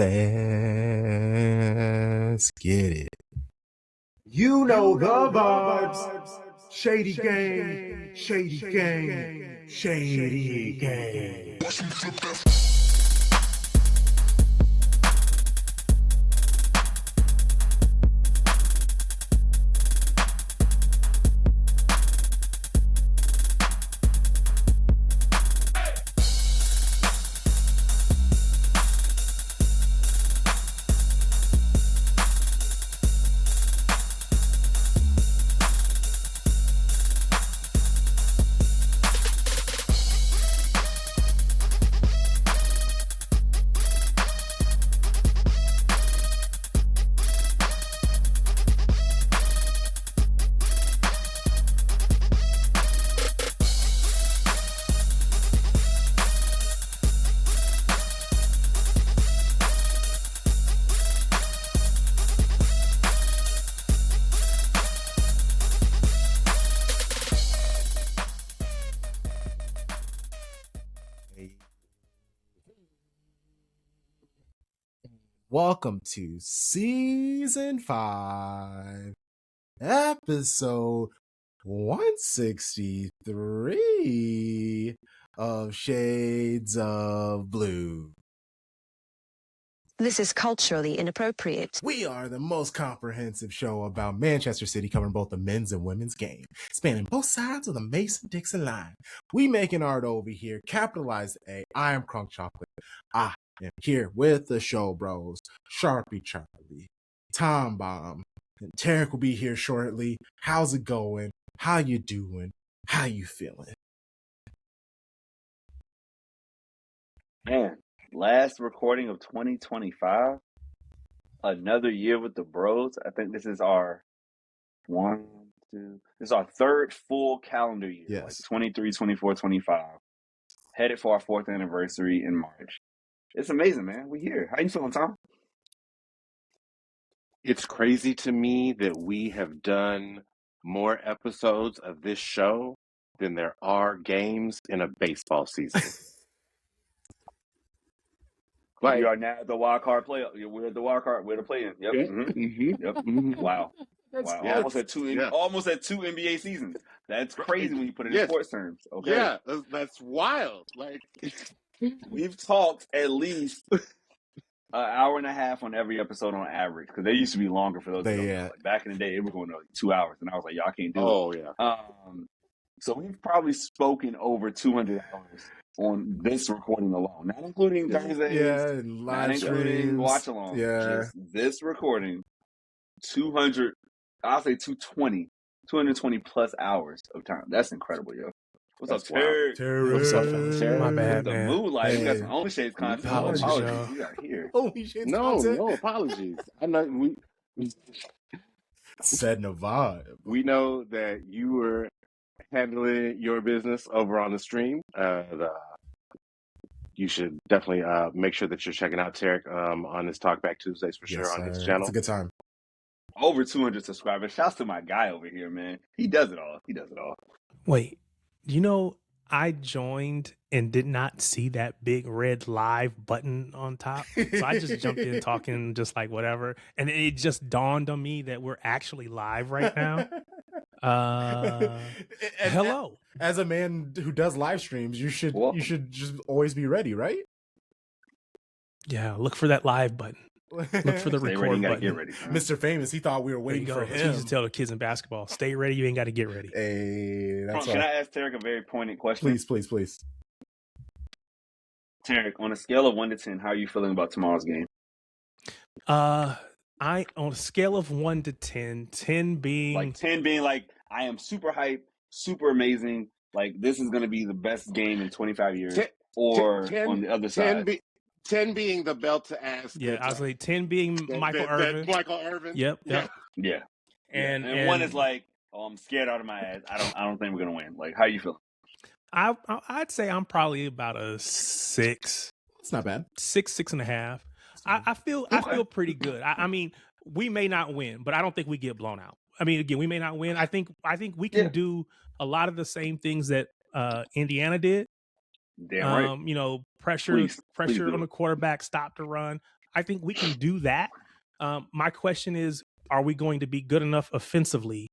Let's get it. You know the vibes. Shady gang, shady gang, shady gang. Welcome to season 5, episode 163 of Shades of Blue. This is culturally inappropriate. We are the most comprehensive show about Manchester City, covering both the men's and women's game, spanning both sides of the Mason-Dixon line. We making art over here, capitalized A. I am Crunk Chocolate. I am here with the show bros, Sharpie Charlie, Tom Bomb, and Tarek will be here shortly. How's it going? How you doing? How you feeling? Man, last recording of 2025. Another year with the bros. I think this is our this is our third full calendar year. Yes. Like 23, 24, 25. Headed for our 4th anniversary in March. It's amazing, man. We here. How you feeling, Tom? It's crazy to me that we have done more episodes of this show than there are games in a baseball season. Like, we are now the wild card play. We're the wild card. We're the play-in. Yep. Yeah. Mm-hmm. Mm-hmm. Yep. Mm-hmm. Wow. Yeah. Almost at two NBA seasons. That's crazy when you put it in sports terms. Okay. Yeah, that's wild. Like, we've talked at least an hour and a half on every episode on average, because they used to be longer for those. Like back in the day, it was going to like 2 hours, and I was like, y'all can't do it. Oh yeah. So we've probably spoken over 200 hours on this recording alone, not including Thursdays, live not including watch along. Just this recording, 200. I'll say 220 plus hours of time. That's incredible, yo. What's up, Terry? What's up, Terry? My bad, the man. mood, you got some Only Shades content. Apologies, Apologies. You got here. Only Shades content? No apologies. I know we setting a vibe. We know that you were handling your business over on the stream. You should definitely make sure that you're checking out Tarek on his Talkback Tuesdays for sure on his channel. It's a good time. Over 200 subscribers. Shouts to my guy over here, man. He does it all. Wait, I joined and did not see that big red live button on top. So I just jumped in talking just like whatever. And it just dawned on me that we're actually live right now. Hello. As a man who does live streams, you should just always be ready, right? Yeah, look for that live button. Look for the record button. Get ready, Mr. Famous, he thought we were waiting for him. You used to tell the kids in basketball, stay ready, you ain't got to get ready. Hey, that's Can I ask Tarek a very pointed question? Please. Tarek, on a scale of 1 to 10, how are you feeling about tomorrow's game? On a scale of 1 to 10, 10 being 10 being like I am super hyped, super amazing, like this is going to be the best game in 25 years, on the other side. 10 being the belt to ask. Yeah, I was like 10 being Michael Irvin. Michael Irvin. Yep. Yeah. And 1 is like, oh, I'm scared out of my ass. I don't think we're gonna win. Like, how you feel? I'd say I'm probably about a 6. It's not bad. 6.5. I feel pretty good. I mean, we may not win, but I don't think we get blown out. I mean, again, we may not win. I think we can do a lot of the same things that Indiana did. Damn right. Pressure on the quarterback, stop the run. I think we can do that. My question is, are we going to be good enough offensively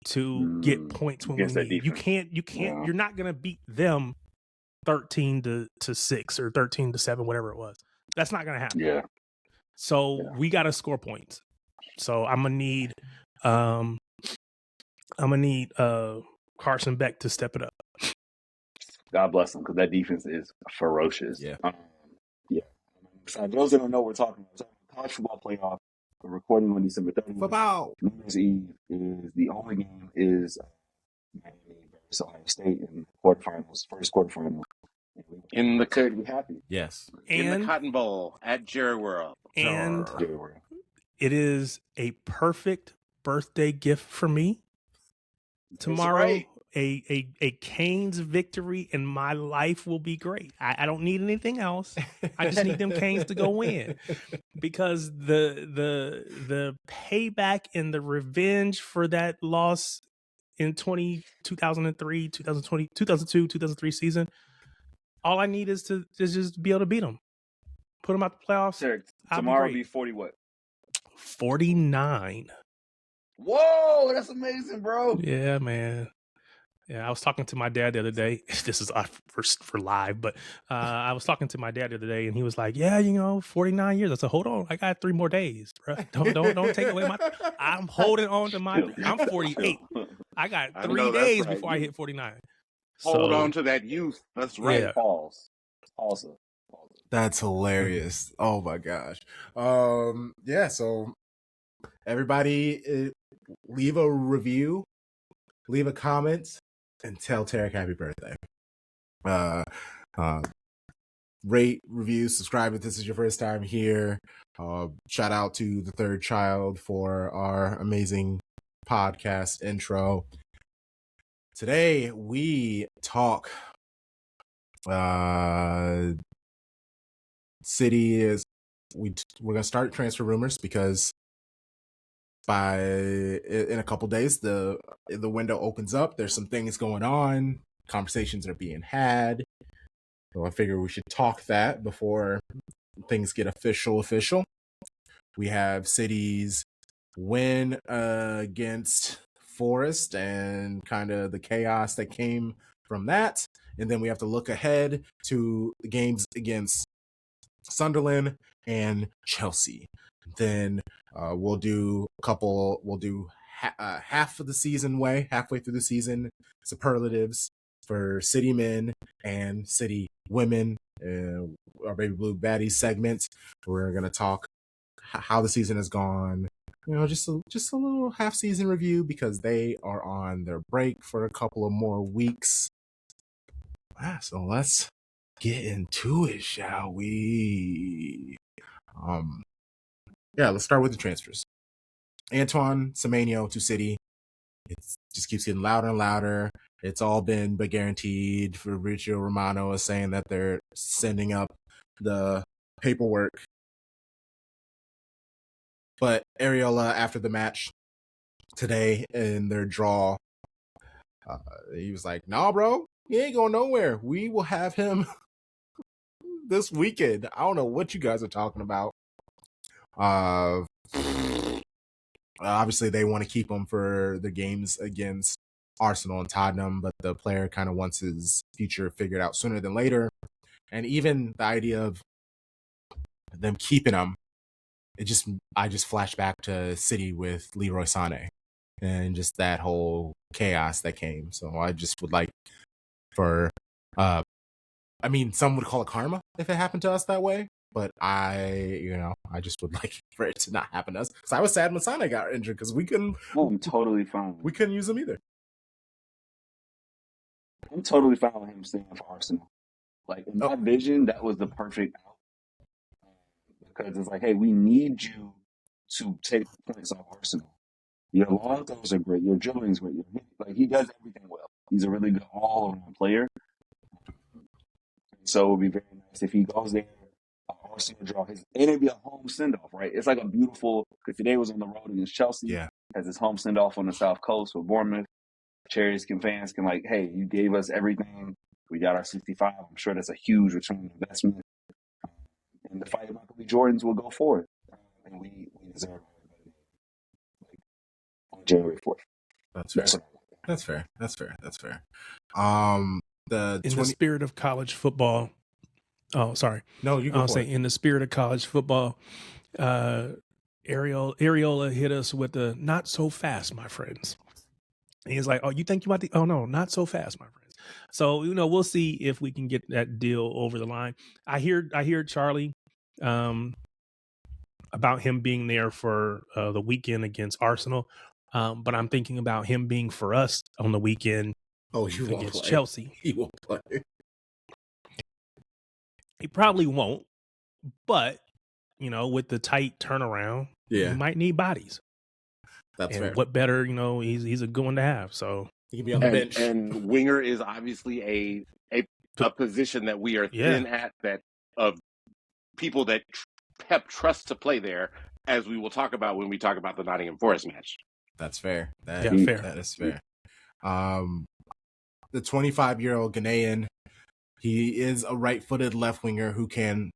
to get points when we Against that need? You defense. can't. Yeah. You're not going to beat them 13-6 or 13-7, whatever it was. That's not going to happen. Yeah. So we got to score points. So I'm gonna need Carson Beck to step it up. God bless him, because that defense is ferocious. Yeah. Yeah. So those that don't know what we're talking about, college football playoff. We're recording on December 30th. Football. New Year's Eve is the only game is Miami versus Ohio State in quarterfinals, first quarterfinal. In the to be happy. Yes. in the Cotton Bowl at Jerry World. And Sure. it is a perfect birthday gift for me. Tomorrow, right. a Canes victory and my life will be great. I don't need anything else. I just need them Canes to go win, because the payback and the revenge for that loss in 2003, 2020, 2002, 2003 season, all I need is to just be able to beat them, put them out the playoffs. Sir, I'll be tomorrow great. be 40 what? 49. Whoa, that's amazing, bro. Yeah, man. Yeah, I was talking to my dad the other day. This is for live, but I was talking to my dad the other day, and he was like, "Yeah, 49 years." I said, "Hold on, I got 3 more days, bro. Don't take away my. I'm holding on to my. I'm 48. I got I 3 know that's days right. before I hit 49. Hold So, on to that youth. That's right. Yeah. Pause. Also. That's hilarious. Oh my gosh. Yeah, so everybody leave a review, leave a comment, and tell Tarek happy birthday. Rate, review, subscribe if this is your first time here. Shout out to the third child for our amazing podcast intro. Today we talk City is we're gonna start transfer rumors, because in a couple days the window opens up. There's some things going on, conversations are being had, so I figure we should talk that before things get official. We have City's win against Forest and kind of the chaos that came from that, and then we have to look ahead to the games against Sunderland and Chelsea. Then we'll do half of the season halfway through the season, superlatives for City men and City women. Our Baby Blue Baddies segment, we're gonna talk how the season has gone. Just a little half season review, because they are on their break for a couple of more weeks. So let's get into it, shall we? Let's start with the transfers. Antoine Semenyo to City. It just keeps getting louder and louder. It's all been but guaranteed. Fabrizio Romano is saying that they're sending up the paperwork. But Areola, after the match today in their draw, he was like, "Nah, bro, he ain't going nowhere. We will have him this weekend." I don't know what you guys are talking about. Obviously, they want to keep him for the games against Arsenal and Tottenham, but the player kind of wants his future figured out sooner than later. And even the idea of them keeping him, I just flash back to City with Leroy Sané and just that whole chaos that came. So I just would like for, some would call it karma if it happened to us that way. But I just would like for it to not happen to us. Because I was sad when Sané got injured, because we couldn't. I'm totally fine. We couldn't use him either. I'm totally fine with him staying for Arsenal. Like, in my vision, that was the perfect out. Because it's like, hey, we need you to take points off Arsenal. Your long throws are great. Your dribbling's great. He does everything well. He's a really good all-around player. So it would be very nice if he goes there. Arsenal draw and it'd be a home send-off, right? It's like a beautiful, because today was on the road against Chelsea. Yeah. Has his home send-off on the South Coast with Bournemouth. Fans can like, hey, you gave us everything. We got our 65. I'm sure that's a huge return on investment. And and the fighting Michael B. Jordans will go forth. And we deserve it on January 4th. That's fair. That's fair. That's fair. That's fair. The spirit of college football. Oh, sorry. No, you go I'll for say it. in the spirit of college football, Ariola hit us with the not so fast, my friends. And he's like, "Oh, you think you might? Oh no, not so fast, my friends." So we'll see if we can get that deal over the line. I hear Charlie about him being there for the weekend against Arsenal, but I'm thinking about him being for us on the weekend. Oh, he won't against play. Chelsea. He won't play. He probably won't, but with the tight turnaround, Yeah, you might need bodies. That's fair. What better, he's a good one to have. So he can be on the bench. And winger is obviously a position that we are thin at, that of people that Pep trusts to play there, as we will talk about when we talk about the Nottingham Forest match. That's fair. Fair. That is fair. The 25-year-old Ghanaian, he is a right-footed left winger who can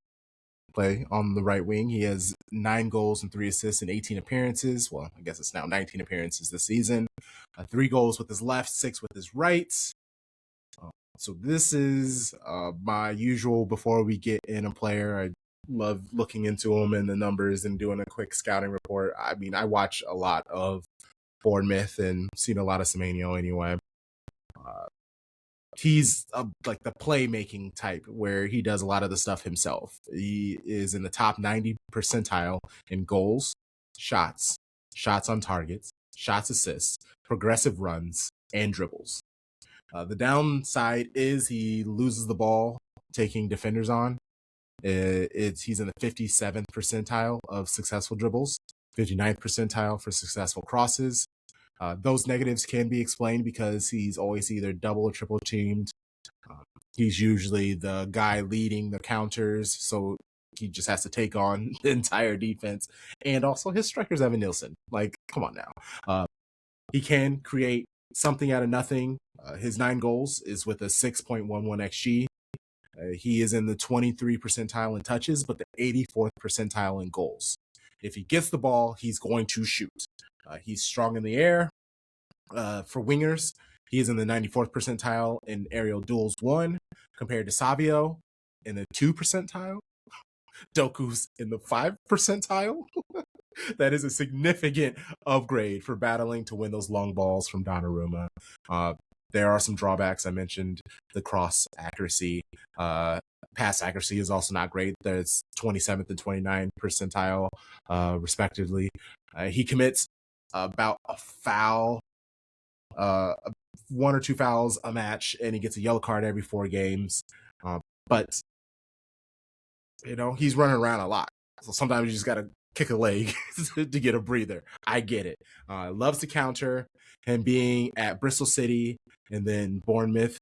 play on the right wing. He has 9 goals and 3 assists in 18 appearances. Well, I guess it's now 19 appearances this season. 3 goals with his left, 6 with his right. So this is my usual before we get in a player. I love looking into him and the numbers and doing a quick scouting report. I mean, I watch a lot of Bournemouth and seen a lot of Semenyo anyway. He's like the playmaking type where he does a lot of the stuff himself. He is in the top 90 percentile in goals, shots on targets, shots assists, progressive runs, and dribbles. The downside is he loses the ball taking defenders on. He's in the 57th percentile of successful dribbles, 59th percentile for successful crosses. Those negatives can be explained because he's always either double or triple teamed. He's usually the guy leading the counters, so he just has to take on the entire defense. And also his striker's Evan Nilsson. Like, come on now. He can create something out of nothing. His 9 goals is with a 6.11 XG. He is in the 23 percentile in touches, but the 84th percentile in goals. If he gets the ball, he's going to shoot. He's strong in the air. For wingers, he is in the 94th percentile in aerial duels won, compared to Savio in the 2 percentile. Doku's in the 5 percentile. That is a significant upgrade for battling to win those long balls from Donnarumma. There are some drawbacks. I mentioned the cross accuracy. Pass accuracy is also not great. There's 27th and 29th percentile, respectively. He commits about a foul, 1 or 2 fouls a match, and he gets a yellow card every 4 games. But he's running around a lot. So sometimes you just got to kick a leg to get a breather. I get it. Loves to counter. Him being at Bristol City and then Bournemouth,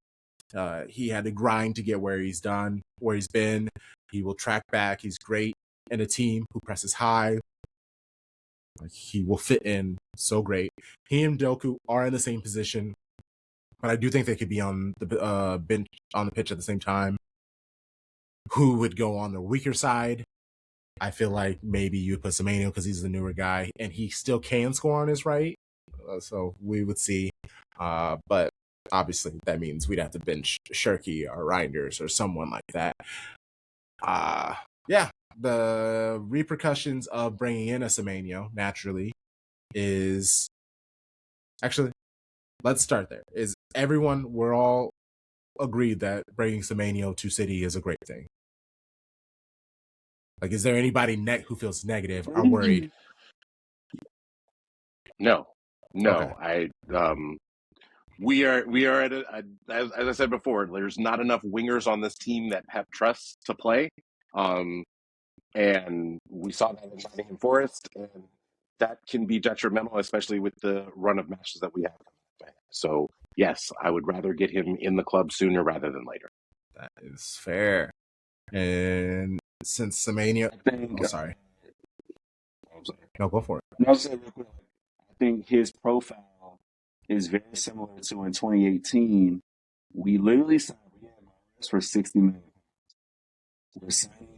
he had to grind to get where he's been. He will track back. He's great in a team who presses high. He will fit in so great. He and Doku are in the same position, but I do think they could be on the bench on the pitch at the same time. Who would go on the weaker side? I feel like maybe you would put Semenyo because he's the newer guy and he still can score on his right. So we would see. But obviously that means we'd have to bench Cherki or Reinders or someone like that. Yeah, the repercussions of bringing in a Semenyo naturally is actually, let's start there. We're all agreed that bringing Semenyo to City is a great thing. Like, is there anybody who feels negative or worried? No. Okay. We are at as I said before, there's not enough wingers on this team that Pep trusts to play. And we saw that in Nottingham Forest, and that can be detrimental, especially with the run of matches that we have. So, yes, I would rather get him in the club sooner rather than later. That is fair. And since Semenyo... sorry. No, go for it. No, I'll say real quick. I think his profile is very similar to in 2018. We literally signed Reinders for $60 million. We're signing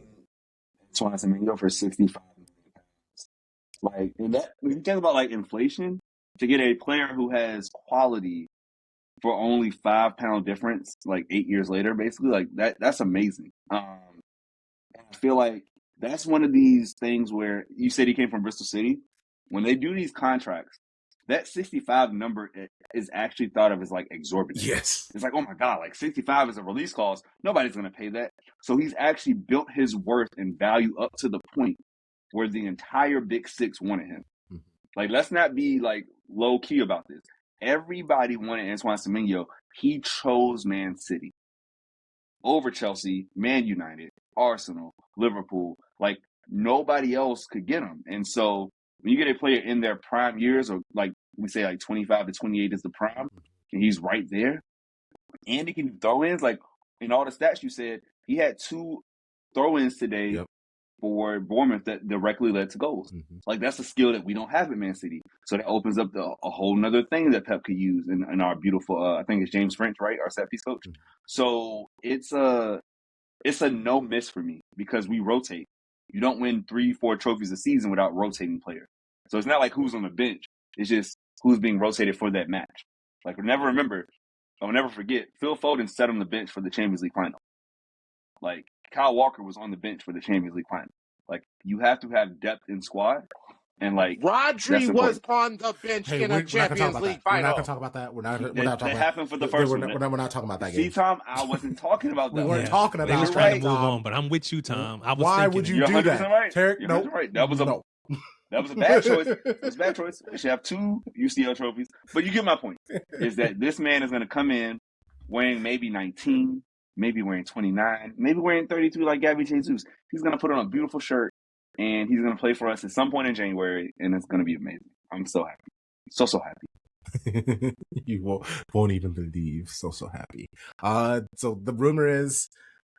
Antoine Semenyo for 65 million pounds. Like, and that, when you think about like inflation, to get a player who has quality for only 5 pound difference, like 8 years later, basically, like that's amazing. And I feel like that's one of these things where you said he came from Bristol City. When they do these contracts, that 65 number is actually thought of as like exorbitant. Yes. It's like, oh my God, like 65 is a release clause. Nobody's going to pay that. So he's actually built his worth and value up to the point where the entire Big Six wanted him. Mm-hmm. Like, let's not be like low key about this. Everybody wanted Antoine Semenyo. He chose Man City over Chelsea, Man United, Arsenal, Liverpool. Like, nobody else could get him. And so when you get a player in their prime years, or like we say like 25 to 28 is the prime, and he's right there, and he can do throw-ins, like in all the stats you said, he had 2 throw-ins today for Bournemouth that directly led to goals. Mm-hmm. Like, that's a skill that we don't have at Man City. So that opens up a whole nother thing that Pep could use in our beautiful, I think it's James French, right? Our set-piece coach. Mm-hmm. So it's a no miss for me because we rotate. You don't win 3-4 trophies a season without rotating players. So it's not like who's on the bench. It's just who's being rotated for that match. Like, I'll never forget, Phil Foden sat on the bench for the Champions League final. Like, Kyle Walker was on the bench for the Champions League final. Like, you have to have depth in squad. And like, Rodri was on the bench in a Champions League final. We're not going to talk about that. We're not talking about that. happened for the first one. We're not talking about that game. See, Tom, I wasn't talking about that. We weren't talking about that. They was trying to move on, but I'm with you, Tom. I was Why would you do that? Right. Tarek, no. Right. That was a bad choice. It was a bad choice. They should have 2 UCL trophies. But you get my point. Is that this man is going to come in wearing maybe 19, maybe wearing 29, maybe wearing 32 like Gabby Jesus. He's going to put on a beautiful shirt, and he's going to play for us at some point in January, and it's going to be amazing. I'm so happy. So happy. You won't even believe. So happy. So the rumor is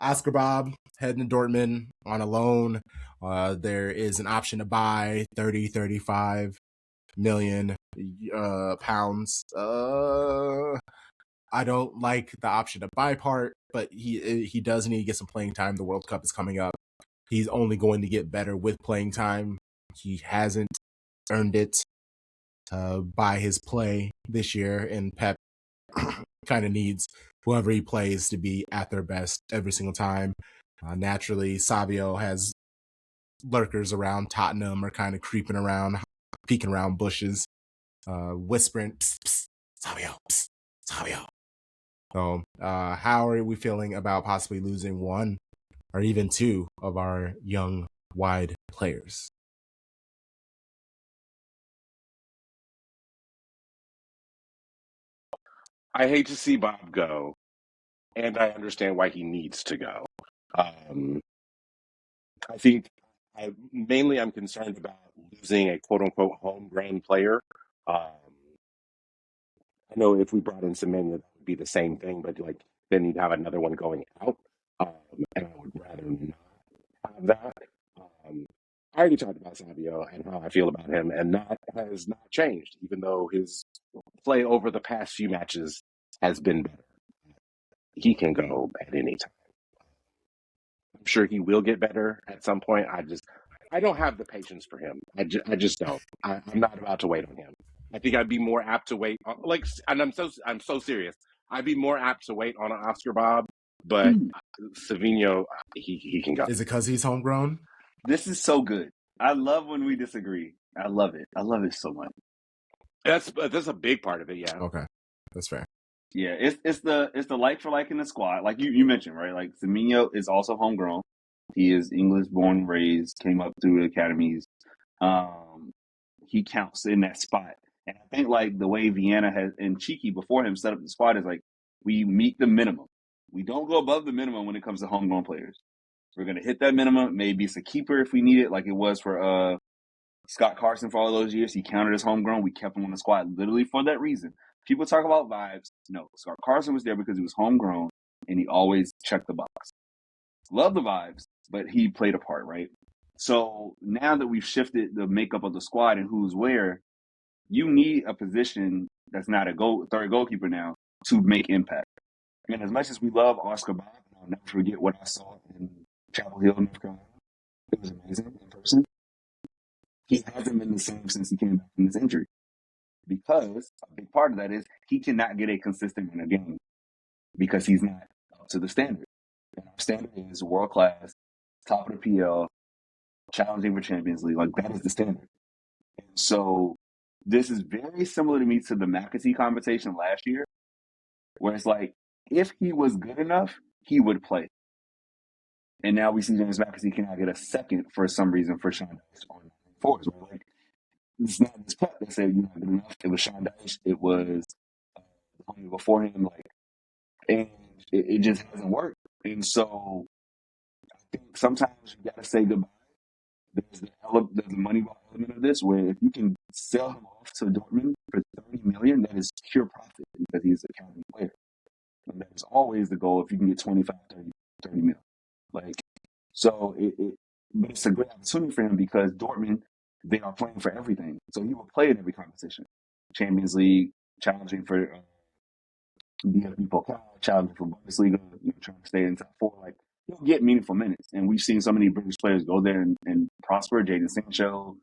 Oscar Bob heading to Dortmund on a loan. There is an option to buy 35 million pounds. I don't like the option to buy part, but he does need to get some playing time. The World Cup is coming up. He's only going to get better with playing time. He hasn't earned it by his play this year, and Pep kind of needs whoever he plays to be at their best every single time. Naturally, Savio has lurkers around Tottenham, or kind of creeping around, peeking around bushes, whispering, psst, psst, Savio, psst, Savio. So, how are we feeling about possibly losing 1 or even 2 of our young wide players? I hate to see Bob go, and I understand why he needs to go. I think I'm concerned about losing a quote-unquote homegrown player. I know if we brought in Semenyo, that would be the same thing, but like then you'd have another one going out, and I would rather not have that. I already talked about Savio and how I feel about him, and that has not changed, even though his play over the past few matches has been better. He can go at any time. I'm sure he will get better at some point. I don't have the patience for him. I just don't. I'm not about to wait on him. I think I'd be more apt to wait on, and I'm so serious. I'd be more apt to wait on an Oscar Bob, but Semenyo, he can go. Is it because he's homegrown? This is so good. I love when we disagree. I love it. I love it so much. That's a big part of it. Yeah. Okay, that's fair. Yeah, it's the like for like in the squad. Like you mentioned, right? Like Semenyo is also homegrown. He is English born and raised, came up through the academies. He counts in that spot. And I think like the way Vienna has and Cherki before him set up the squad is like we meet the minimum. We don't go above the minimum when it comes to homegrown players. We're gonna hit that minimum. Maybe it's a keeper if we need it, like it was for Scott Carson for all those years. He counted as homegrown. We kept him on the squad literally for that reason. People talk about vibes. No, Scott Carson was there because he was homegrown and he always checked the box. Love the vibes, but he played a part, right? So now that we've shifted the makeup of the squad and who's where, you need a position that's not a third goalkeeper now to make impact. And as much as we love Oscar Bob, I'll never forget what I saw in Chapel Hill, North Carolina. It was amazing in person. He hasn't been the same since he came back from this injury. Because a big part of that is he cannot get a consistent win a game because he's not up to the standard. And our standard is world class, top of the PL, challenging for Champions League. Like, that is the standard. And so this is very similar to me to the McAtee conversation last year, where it's like, if he was good enough, he would play. And now we see James McAtee cannot get a second for some reason for Sean Dyche on Forest. Right? Like, it's not this Pep that said you're not good enough. It was Sean Dyche. It was the player before him. Like, and it just hasn't worked. And so I think sometimes you got to say goodbye. There's the Moneyball element of this, where if you can sell him off to Dortmund for $30 million, that is pure profit because he's a academy player. And that is always the goal if you can get 25, 30 million. Like, so but it's a great opportunity for him because Dortmund, they are playing for everything. So he will play in every competition. Champions League, challenging for DFB Pokal, challenging for Bundesliga, trying to stay in top four. Like, he'll get meaningful minutes. And we've seen so many British players go there and prosper. Jadon Sancho,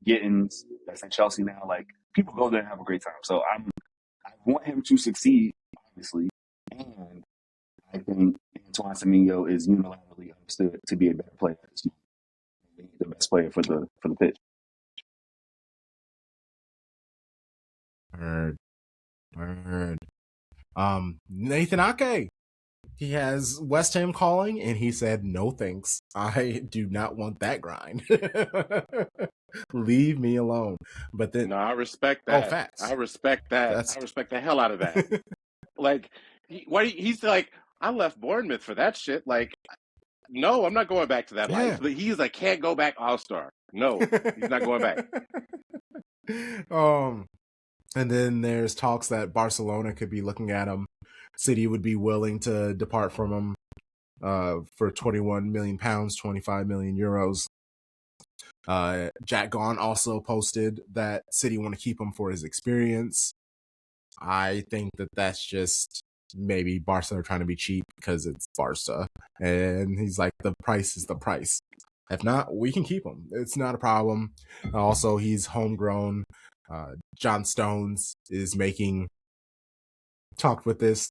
Gittins, that's at Chelsea now. Like, people go there and have a great time. So I want him to succeed, obviously. And I think Antoine Semenyo is unilaterally understood to be a better player. The best player for the pitch. Word. Nathan Ake. He has West Ham calling, and he said, "No thanks. I do not want that grind. Leave me alone." But then, no, I respect that. Oh, facts. I respect that. I respect the hell out of that. Like, he's like, I left Bournemouth for that shit. Like, no, I'm not going back to that life. But he's like, can't go back All-Star. No, he's not going back. And then there's talks that Barcelona could be looking at him. City would be willing to depart from him for £21 million, 25 million euros. Jack Gaughan also posted that City want to keep him for his experience. I think that's just maybe Barca are trying to be cheap because it's Barca. And he's like, the price is the price. If not, we can keep him. It's not a problem. Also, he's homegrown. John Stones is talked with this.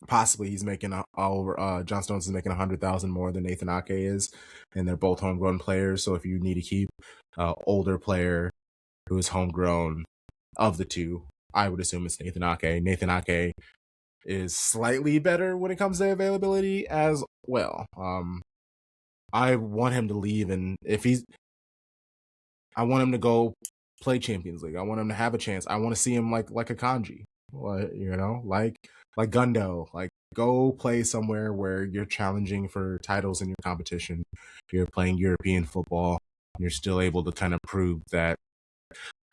Possibly he's making John Stones is making 100,000 more than Nathan Ake is, and they're both homegrown players. So if you need to keep older player who is homegrown of the two, I would assume it's Nathan Ake. Nathan Ake is slightly better when it comes to availability as well. I want him to leave, and I want him to go play Champions League. I want him to have a chance. I want to see him like a Kanji, like Gundo. Like, go play somewhere where you're challenging for titles in your competition. You're playing European football. You're still able to kind of prove that,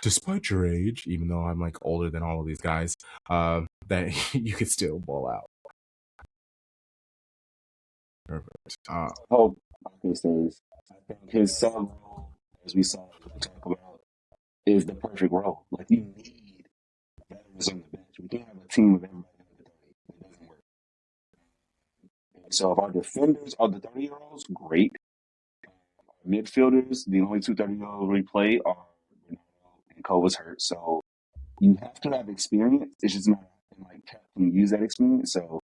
despite your age, even though I'm like older than all of these guys, that you could still ball out. Perfect. Hope Ake stays. I think his sub role, as we saw talk about, is the perfect role. Like, you need veterans on the bench. We can't have a team of everybody under 30. It doesn't work. And so if our defenders are the 30-year-olds, great. Our midfielders, the only two 30-year-olds we play are Ronaldo and Kova's hurt. So you have to have experience. It's just not like Pep can use that experience. So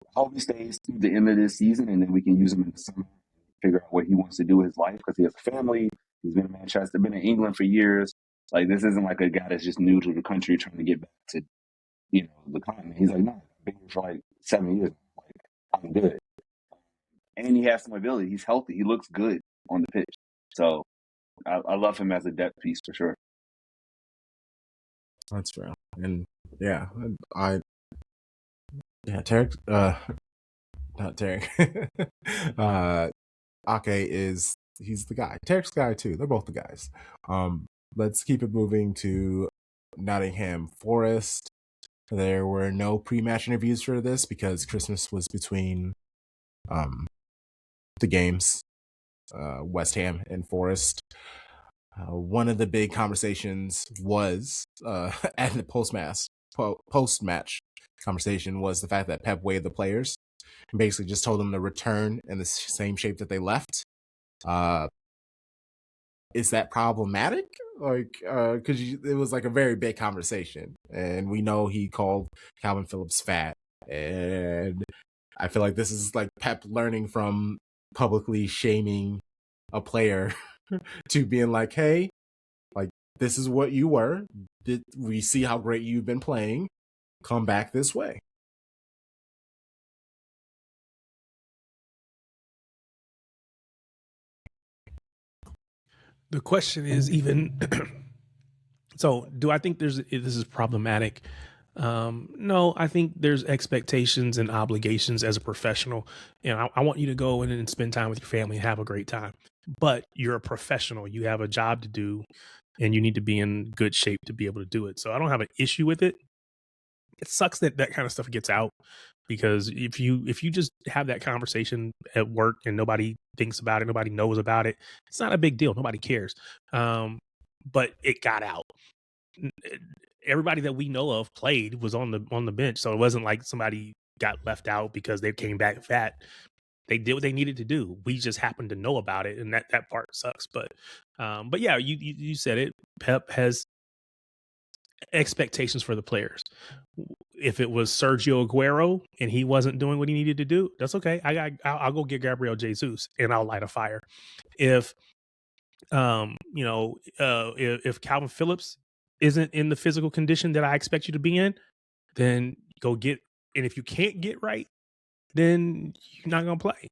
I hope he stays through the end of this season, and then we can use him in the summer, figure out what he wants to do with his life, because he has a family. He's been in Manchester, been in England for years. Like, this isn't like a guy that's just new to the country trying to get back to, the continent. He's like, no, I've been here for like 7 years. Like, I'm good. And he has some ability. He's healthy. He looks good on the pitch. So I love him as a depth piece for sure. That's fair. And yeah, Tarek, not Tarek. Ake he's the guy. Tarek's the guy too. They're both the guys. Let's keep it moving to Nottingham Forest. There were no pre-match interviews for this because Christmas was between the games, West Ham and Forest. One of the big conversations was at the post-match conversation was the fact that Pep waived the players and basically just told them to return in the same shape that they left. Is that problematic? Like, because it was like a very big conversation, and we know he called Calvin Phillips fat, and I feel like this is like Pep learning from publicly shaming a player to being like, hey, like, this is what you were. We see how great you've been playing. Come back this way. The question is even so, do I think this is problematic? No, I think there's expectations and obligations as a professional. And I want you to go in and spend time with your family and have a great time. But you're a professional. You have a job to do, and you need to be in good shape to be able to do it. So I don't have an issue with it. It sucks that that kind of stuff gets out, because if you just have that conversation at work and nobody thinks about it, nobody knows about it, it's not a big deal. Nobody cares. But it got out. Everybody that we know of played, was on the bench, so it wasn't like somebody got left out because they came back fat. They did what they needed to do. We just happened to know about it, and that part sucks. But yeah, you said it. Pep has expectations for the players. If it was Sergio Aguero and he wasn't doing what he needed to do, that's okay. I'll go get Gabriel Jesus and I'll light a fire. If if Calvin Phillips isn't in the physical condition that I expect you to be in, then go get. And if you can't get right, then you're not gonna play.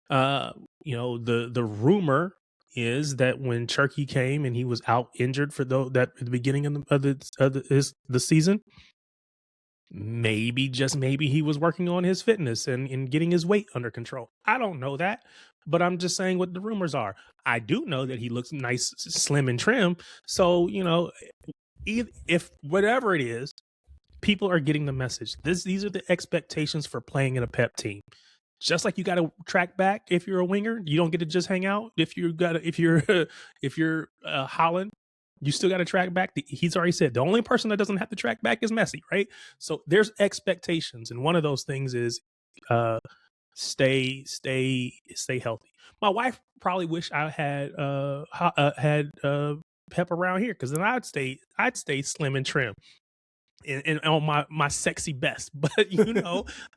The rumor is that when Cherki came and he was out injured for that at the beginning of the season, maybe, just maybe, he was working on his fitness and getting his weight under control. I don't know that, but I'm just saying what the rumors are. I do know that he looks nice, slim and trim. So, if whatever it is, people are getting the message. These are the expectations for playing in a Pep team. Just like you got to track back if you're a winger, you don't get to just hang out. If you're Holland, you still got to track back. He's already said the only person that doesn't have to track back is Messi, right? So there's expectations, and one of those things is stay healthy. My wife probably wish I had Pep around here, because then I'd stay slim and trim. And on my sexy best. But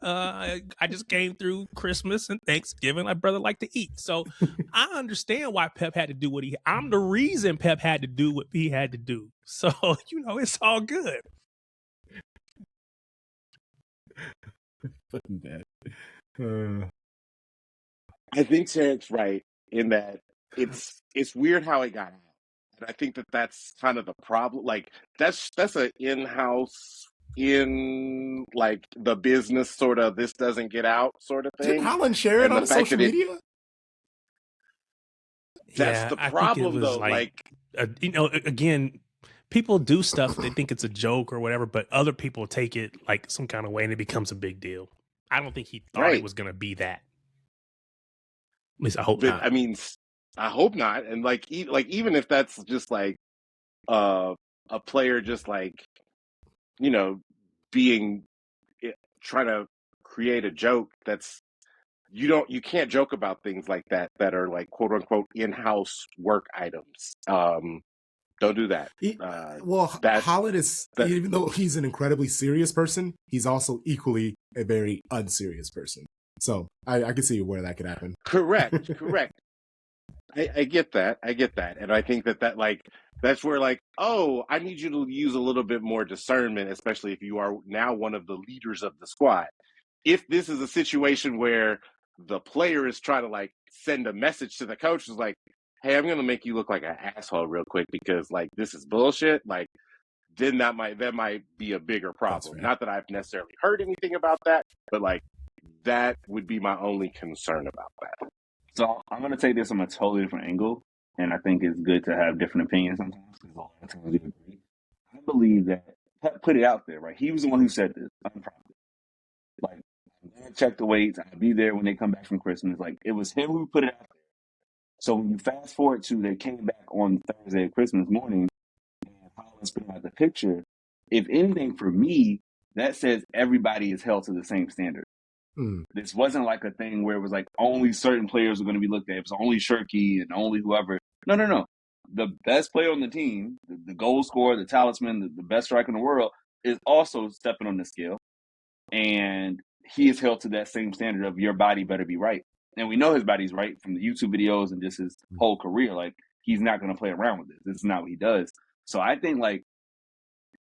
I just came through Christmas and Thanksgiving. My brother liked to eat, so I understand why Pep had to do what I'm the reason Pep had to do what he had to do. So it's all good. I think Tarek's right in that it's weird how it got out. And I think that's kind of the problem. Like that's an in-house, in like the business sort of this doesn't get out sort of thing. Didn't Holland share it on social media? That's the problem, though. Again, people do stuff, they think it's a joke or whatever, but other people take it like some kind of way and it becomes a big deal. I don't think he thought it was going to be that. At least I hope not. I mean, I hope not. And even if that's just like a player just like, trying to create a joke, that's you can't joke about things like that are like quote unquote in-house work items. Don't do that. Holland is, even though he's an incredibly serious person, he's also equally a very unserious person. So I can see where that could happen. Correct. I get that. And I think that like, that's where like, oh, I need you to use a little bit more discernment, especially if you are now one of the leaders of the squad. If this is a situation where the player is trying to like send a message to the coach, is like, hey, I'm going to make you look like an asshole real quick because like this is bullshit. Like, then that might be a bigger problem. Not that I've necessarily heard anything about that, but like that would be my only concern about that. So I'm going to take this from a totally different angle, and I think it's good to have different opinions sometimes because a lot of times we agree. I believe that Pep put it out there, right? He was the one who said this, unprompted. Like, I'm going to check the weights. I'll be there when they come back from Christmas. Like, it was him who put it out there. So when you fast forward to they came back on Thursday of Christmas morning, and Holland's putting out the picture, if anything for me, that says everybody is held to the same standard. This wasn't like a thing where it was like only certain players were going to be looked at. It was only Cherki and only whoever. No. The best player on the team, the goal scorer, the talisman, the best striker in the world, is also stepping on the scale. And he is held to that same standard of your body better be right. And we know his body's right from the YouTube videos and just his whole career. Like, he's not going to play around with this. This is not what he does. So I think, like,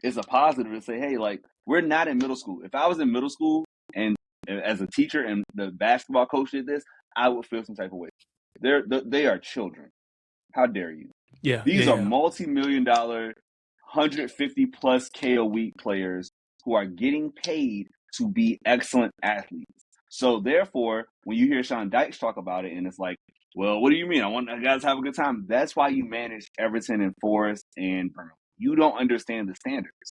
it's a positive to say, hey, like, we're not in middle school. If I was in middle school and as a teacher and the basketball coach did this, I would feel some type of way. They are children. How dare you? Yeah. These are multi-million-dollar, 150-plus K a week players who are getting paid to be excellent athletes. So therefore, when you hear Sean Dykes talk about it, and it's like, well, what do you mean? I want guys to have a good time. That's why you manage Everton and Forest and Burnley. You don't understand the standards.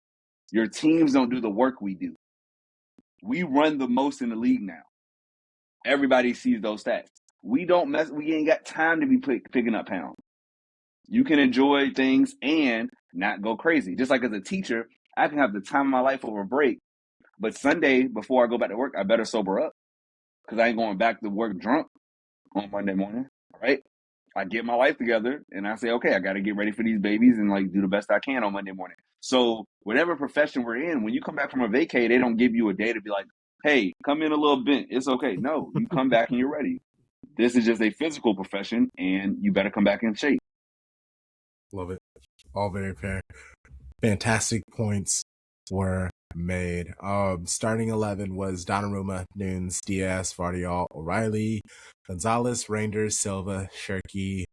Your teams don't do the work we do. We run the most in the league now. Everybody sees those stats. We don't mess. We ain't got time to be picking up pounds. You can enjoy things and not go crazy. Just like as a teacher, I can have the time of my life over break, but Sunday before I go back to work, I better sober up because I ain't going back to work drunk on Monday morning. Right? I get my life together and I say, okay, I got to get ready for these babies and like do the best I can on Monday morning. So whatever profession we're in, when you come back from a vacay, they don't give you a day to be like, hey, come in a little bent. It's okay. No, you come back and you're ready. This is just a physical profession and you better come back in shape. Love it. All very fair. Fantastic points were made. Starting 11 was Donnarumma, Nunes, Diaz, Gvardiol, O'Reilly, Gonzalez, Reinders, Silva, Cherki,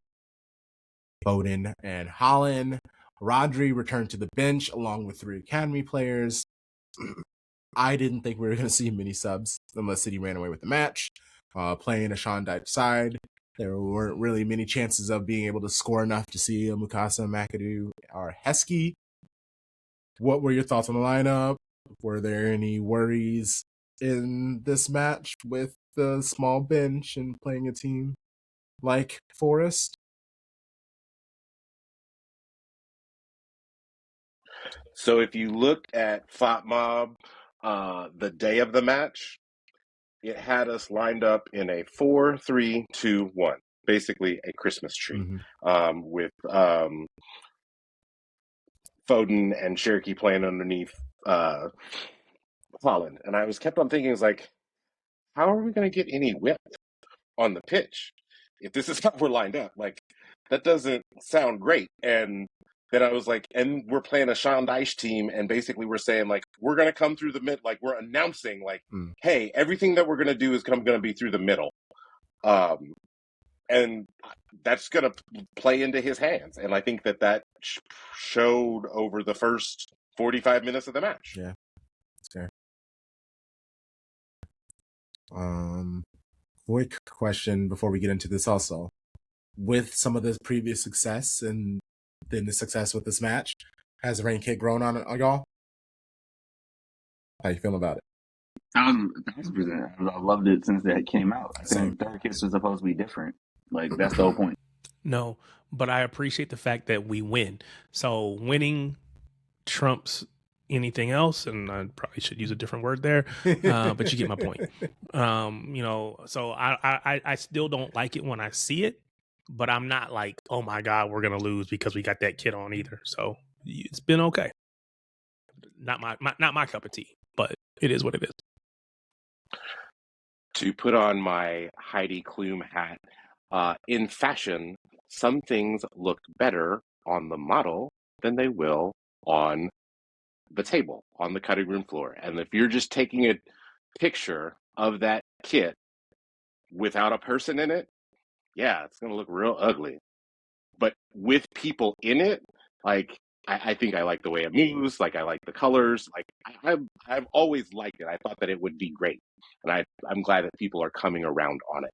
Bowden, and Holland. Rodri returned to the bench along with 3 academy players. I didn't think we were going to see many subs unless City ran away with the match. Playing a Sean Dyche side, there weren't really many chances of being able to score enough to see a Mukasa, McAdoo, or Heskey. What were your thoughts on the lineup? Were there any worries in this match with the small bench and playing a team like Forest? So if you look at FOTMob, the day of the match, it had us lined up in a 4-3-2-1, basically a Christmas tree, with Foden and Cherki playing underneath Holland. And I was kept on thinking, like, how are we going to get any width on the pitch if this is how we're lined up? Like, that doesn't sound great. And then I was like, and we're playing a Sean Dyche team, and basically we're saying, like, we're going to come through the mid, like, we're announcing, like, hey, everything that we're going to do is going to be through the middle. And that's going to play into his hands. And I think that showed over the first 45 minutes of the match. Yeah, that's fair. Quick question before we get into this also. With some of the previous success and then the success with this match, has the rain kit grown on y'all? How you feel about it? 1,000%. I loved it since that came out. I think third kits was supposed to be different. Like, that's the whole point. No, but I appreciate the fact that we win. So winning trumps anything else, and I probably should use a different word there, but you get my point. So I still don't like it when I see it, but I'm not like, oh my God, we're gonna lose because we got that kid on either. So it's been okay. Not my cup of tea, but it is what it is. To put on my Heidi Klum hat, in fashion, some things look better on the model than they will on the table, on the cutting room floor. And if you're just taking a picture of that kit without a person in it, yeah, it's going to look real ugly. But with people in it, like, I think I like the way it moves. Like, I like the colors. Like, I've always liked it. I thought that it would be great. And I'm glad that people are coming around on it.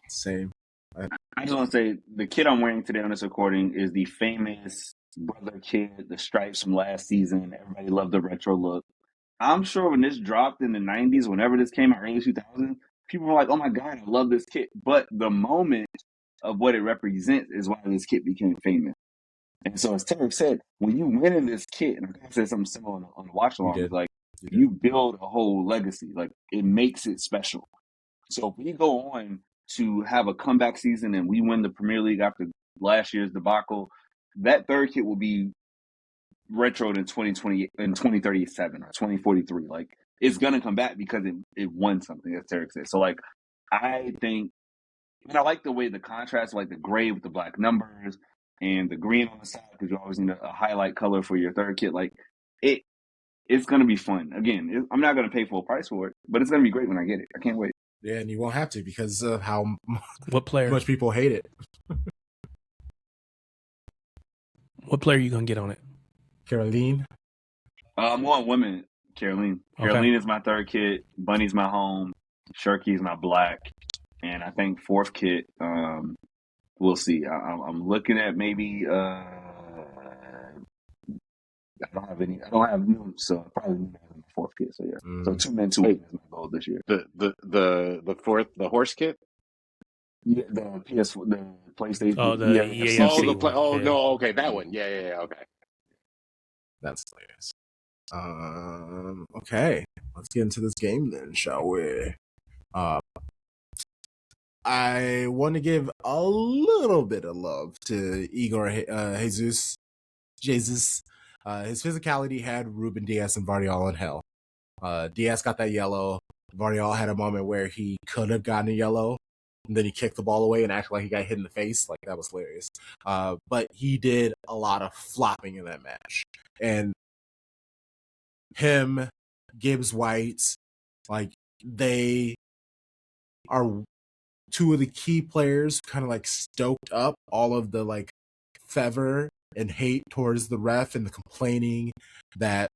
Same. I just want to say the kit I'm wearing today on this recording is the famous brother kit, the stripes from last season. Everybody loved the retro look. I'm sure when this dropped in the 90s, whenever this came out, early 2000s, people were like, oh my God, I love this kit. But the moment of what it represents is why this kit became famous. And so as Terry said, when you win in this kit, and I said something similar on the watch along, it's like, you build a whole legacy. Like, it makes it special. So if we go on to have a comeback season and we win the Premier League after last year's debacle, that third kit will be retroed in 2020 in 2037 or 2043. Like, it's gonna come back because it won something, as Tarek said. So like, I think, and I like the way the contrast, like the gray with the black numbers and the green on the side, because you always need a highlight color for your third kit. Like, it's gonna be fun. Again, I'm not gonna pay full price for it, but it's gonna be great when I get it. I can't wait. Yeah, and you won't have to because of how What player? much people hate it. What player are you gonna get on it? Caroline. I'm going women. Caroline. Caroline is my third kit. Bunny's my home. Cherki's my black. And I think fourth kit, we'll see. I'm looking at maybe I don't have new, so probably new in the fourth kit. So yeah. So 2 men, 2 women is my goal this year. The fourth, the horse kit. Yeah, the the PlayStation. Oh, the EAFC one. No, okay, that one. Yeah, okay. That's hilarious. Okay, let's get into this game then, shall we? I want to give a little bit of love to Igor Jesus. His physicality had Ruben Diaz and Gvardiol in hell. Diaz got that yellow. Gvardiol had a moment where he could have gotten a yellow, and then he kicked the ball away and acted like he got hit in the face. Like, that was hilarious. But he did a lot of flopping in that match. And him, Gibbs White, like, they are two of the key players, kind of like stoked up all of the like fever and hate towards the ref and the complaining that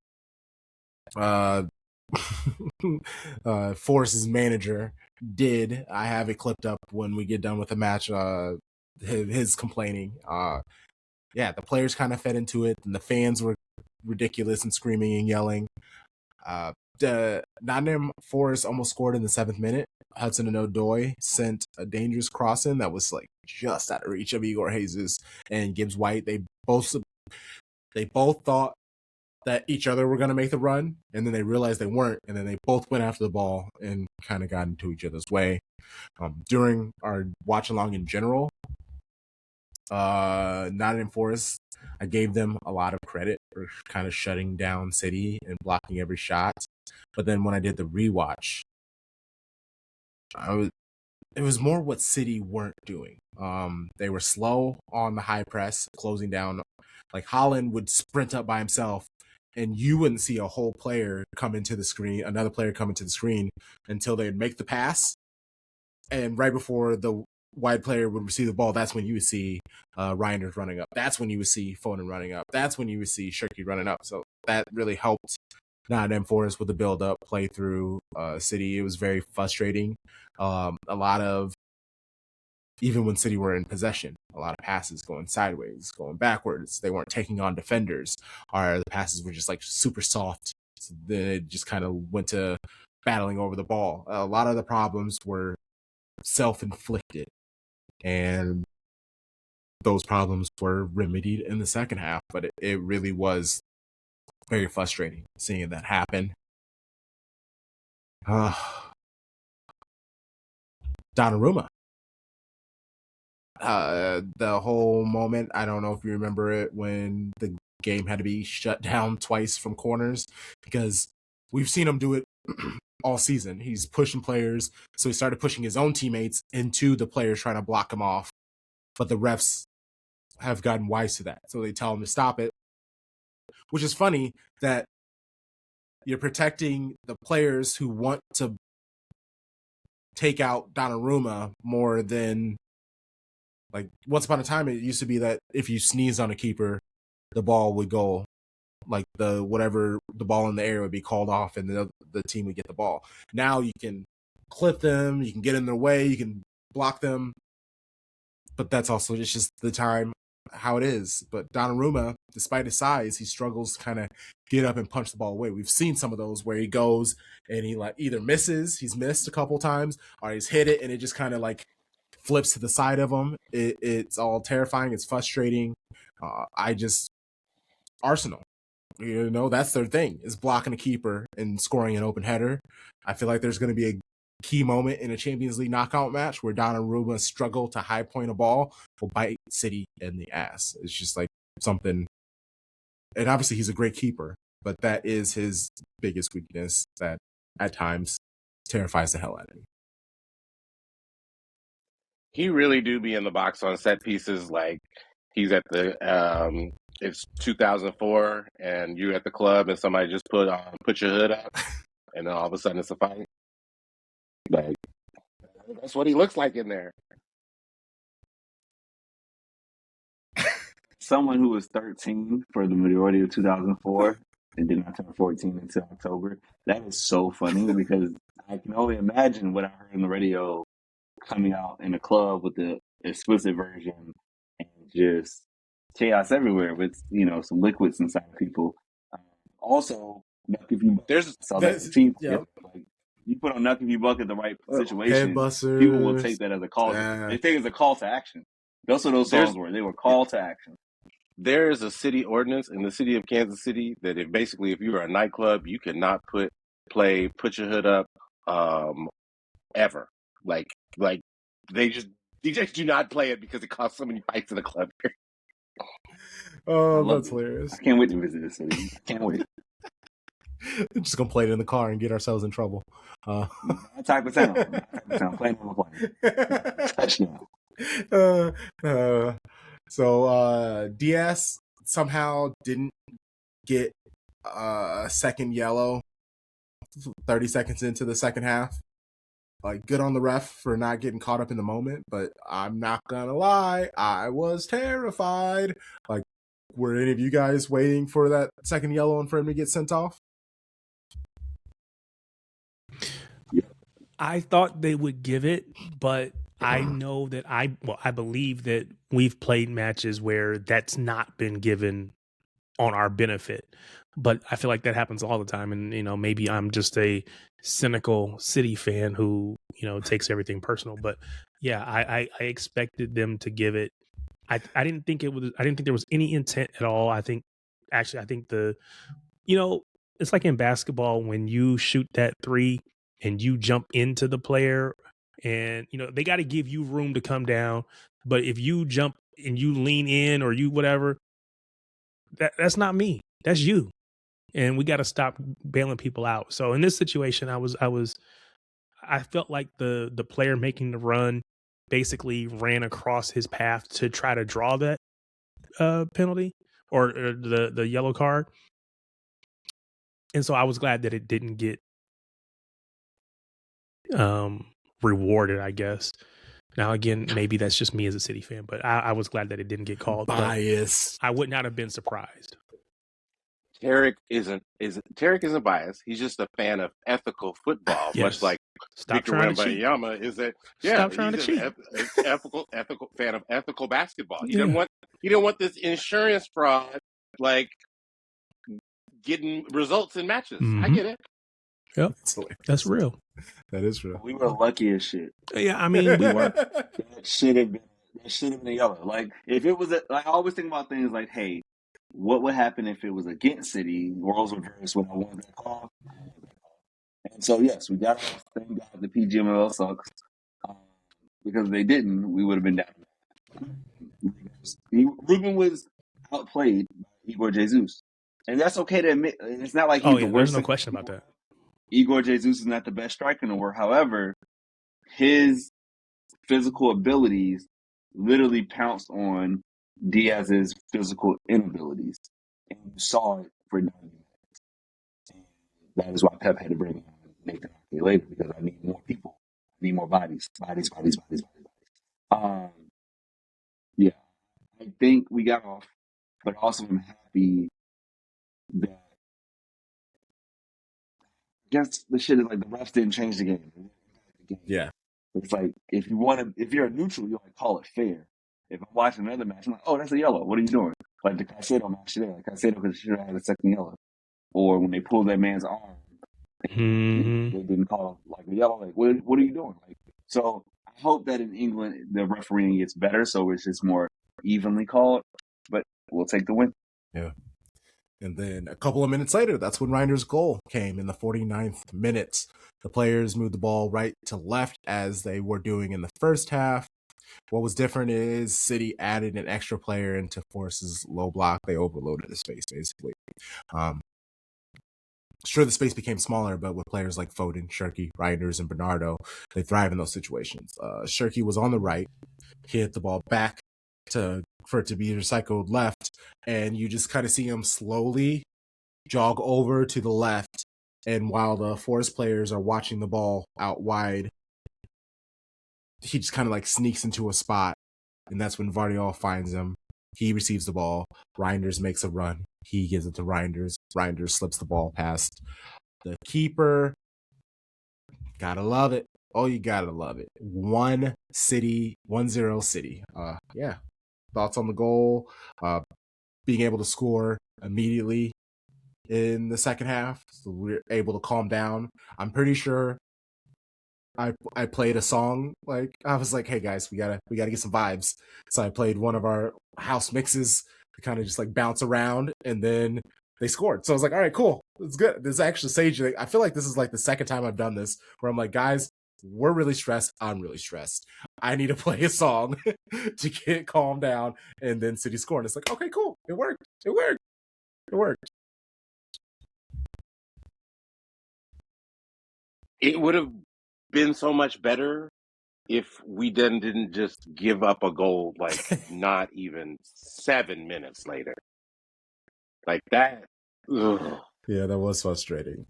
Forest's manager did. I have it clipped up when we get done with the match. His complaining. Yeah, the players kind of fed into it, and the fans were ridiculous and screaming and yelling. The Nottingham Forest almost scored in the 7th minute. Hudson and O'Doy sent a dangerous cross in that was like just out of reach of Igor Jesus and Gibbs White. They both thought that each other were going to make the run, and then they realized they weren't, and then they both went after the ball and kind of got into each other's way. During our watch along in general, Nottingham Forest, I gave them a lot of credit for kind of shutting down City and blocking every shot. But then when I did the rewatch, it was more what City weren't doing. They were slow on the high press, closing down. Like, Haaland would sprint up by himself, and you wouldn't see a whole player come into the screen, another player come into the screen until they'd make the pass. And right before the wide player would receive the ball, that's when you would see Reinders running up. That's when you would see Foden running up. That's when you would see Cherki running up. So that really helped Nottingham Forest with the build-up play through City. It was very frustrating. A lot of, even when City were in possession, a lot of passes going sideways, going backwards. They weren't taking on defenders. Or the passes were just like super soft. So then it just kind of went to battling over the ball. A lot of the problems were self-inflicted, and those problems were remedied in the second half. But it really was very frustrating seeing that happen. Donnarumma. The whole moment, I don't know if you remember it, when the game had to be shut down twice from corners, because we've seen him do it all season. He's pushing players, so he started pushing his own teammates into the players trying to block him off. But the refs have gotten wise to that, so they tell him to stop it, which is funny that you're protecting the players who want to take out Donnarumma more than, like, once upon a time it used to be that if you sneeze on a keeper, the ball would go, like, the ball in the air would be called off and the team would get the ball. Now you can clip them, you can get in their way, you can block them, but that's also just the time how it is. But Donnarumma, despite his size, he struggles to kind of get up and punch the ball away. We've seen some of those where he goes and he like either misses, he's missed a couple times, or he's hit it and it just kind of like flips to the side of him. It's all terrifying. It's frustrating. Arsenal. You know, that's their thing, is blocking a keeper and scoring an open header. I feel like there's going to be a key moment in a Champions League knockout match where Donnarumma struggle to high point a ball will bite City in the ass. It's just like something, and obviously he's a great keeper, but that is his biggest weakness that at times terrifies the hell out of me. He really do be in the box on set pieces. Like he's at the it's 2004 and you're at the club and somebody just put your hood up and then all of a sudden it's a fight. Like that's what he looks like in there. Someone who was 13 for the majority of 2004 and did not turn 14 until October. That is so funny because I can only imagine what I heard on the radio coming out in a club with the explicit version and just chaos everywhere with, you know, some liquids inside of people. Also, if you saw that 15th, like you put on Nuck if you buck at the right situation, people will take that as a call. They take it as a call to action. That's what those songs were. They were call to action. There is a city ordinance in the city of Kansas City that if you are a nightclub, you cannot put your hood up ever. Like they just do not play it because it caused so many fights in the club here. Oh, that's hilarious. I can't wait to visit this city. I can't wait. We're just gonna play it in the car and get ourselves in trouble. Type of town. Playing on the plane. Touchdown. So Diaz somehow didn't get a second yellow 30 seconds into the second half. Like, good on the ref for not getting caught up in the moment, but I'm not gonna lie, I was terrified. Like, were any of you guys waiting for that second yellow and for him to get sent off? I thought they would give it, but I know that I believe that we've played matches where that's not been given on our benefit. But I feel like that happens all the time. And, you know, maybe I'm just a cynical City fan who, you know, takes everything personal. But yeah, I expected them to give it. I didn't think there was any intent at all. I think it's like in basketball when you shoot that three and you jump into the player and, you know, they got to give you room to come down. But if you jump and you lean in or you whatever, that's not me. That's you. And we got to stop bailing people out. So in this situation, I felt like the player making the run basically ran across his path to try to draw that penalty or the yellow card. And so I was glad that it didn't get rewarded, I guess. Now, again, maybe that's just me as a City fan, but I was glad that it didn't get called. Bias. I would not have been surprised. Tarek isn't biased. He's just a fan of ethical football, much like Victor Wembanyama is that. Yeah, stop trying to cheat. Ethical fan of ethical basketball. He didn't want this insurance fraud, like getting results in matches. Mm-hmm. I get it. Yep, that's real. That is real. We were lucky as shit. Yeah, I mean, we were. That should have been a yellow. Like if it was, I always think about things like, hey, what would happen if it was against City? Roles reversed when I won that call. And so, yes, we got off. Thank God the PGML sucks. Because if they didn't, we would have been down. Ruben was outplayed by Igor Jesus. And that's okay to admit. It's not like he's the worst. There's no question about that. Igor Jesus is not the best striker in the world. However, his physical abilities literally pounced on Diaz's physical inabilities. And you saw it for 90 minutes. And that is why Pep had to bring in Nathan Ake later, because I need more people. I need more bodies. Yeah, I think we got off, but also I'm happy that I guess the shit is like the refs didn't change the game. Yeah. It's like if you're a neutral, you like call it fair. If I'm watching another match, I'm like, oh, that's a yellow. What are you doing? Like the Caicedo match today. Like Caicedo could have had a second yellow. Or when they pulled that man's arm, they didn't call like a yellow. Like, what are you doing? Like, so I hope that in England the refereeing gets better, so it's just more evenly called. But we'll take the win. Yeah. And then a couple of minutes later, that's when Reinders' goal came in the 49th minute. The players moved the ball right to left as they were doing in the first half. What was different is City added an extra player into Forest's low block. They overloaded the space, basically. Sure, the space became smaller, but with players like Foden, Cherki, Reinders, and Bernardo, they thrive in those situations. Cherki was on the right. He hit the ball back for it to be recycled left, and you just kind of see him slowly jog over to the left. And while the Forest players are watching the ball out wide, he just kind of like sneaks into a spot, and that's when Gvardiol finds him. He receives the ball. Reinders makes a run. He gives it to Reinders. Reinders slips the ball past the keeper. Gotta love it. Oh, you gotta love it. 1-0 City. Yeah. Thoughts on the goal? Being able to score immediately in the second half. So we're able to calm down. I'm pretty sure I played a song. Like, I was like, hey guys, we gotta get some vibes. So I played one of our house mixes to kind of just like bounce around, and then they scored. So I was like, all right, cool. It's good. This actually Sage. I feel like this is like the second time I've done this where I'm like, guys, we're really stressed. I'm really stressed. I need to play a song to get calmed down, and then City scored. And it's like, okay, cool. It worked. It would have been so much better if we then didn't just give up a goal like not even 7 minutes later. Like that. Ugh. Yeah, that was frustrating.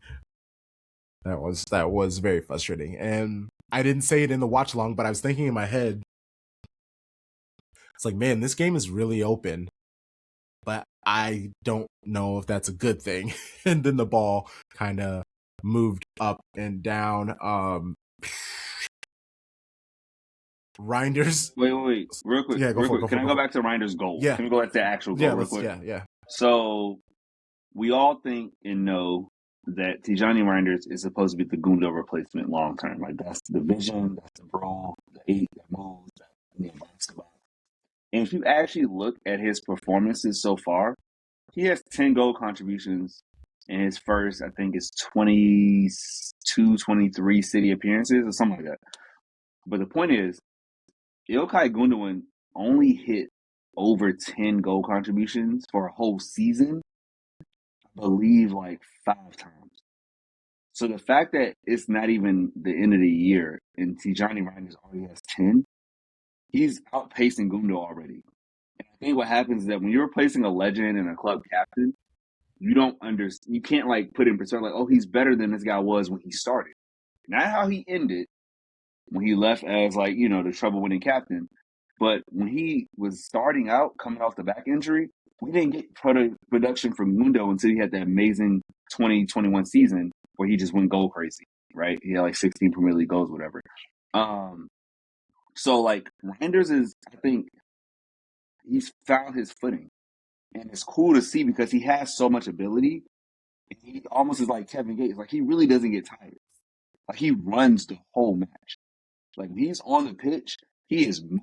That was very frustrating. And I didn't say it in the watch along, but I was thinking in my head, it's like, man, this game is really open, but I don't know if that's a good thing. And then the ball kind of moved up and down. Reinders. Wait, real quick. Yeah, Can I go back to Reinders' goal? Yeah. Can we go back to the actual goal real quick? Yeah. So we all think and know that Tijani Reinders is supposed to be the Gundo replacement long term. Like, that's the vision, that's the role, the 8 that moves, that box to box. And if you actually look at his performances so far, he has 10 goal contributions in his first, I think it's 22, 23 City appearances or something like that. But the point is, Ilkay Gundogan only hit over 10 goal contributions for a whole season, I believe, like 5 times. So the fact that it's not even the end of the year and Tijani Reinders already has 10, he's outpacing Gundo already. And I think what happens is that when you're replacing a legend and a club captain, you can't like put in perspective, like, oh, he's better than this guy was when he started. Not how he ended when he left as, like, you know, the trouble-winning captain. But when he was starting out, coming off the back injury, we didn't get production from Mundo until he had that amazing 2021 season where he just went goal crazy, right? He had like 16 Premier League goals, whatever. So, like, Reinders is, I think, he's found his footing. And it's cool to see because he has so much ability. He almost is like Kevin Gates. Like, he really doesn't get tired. Like, he runs the whole match. Like, when he's on the pitch, he is moving.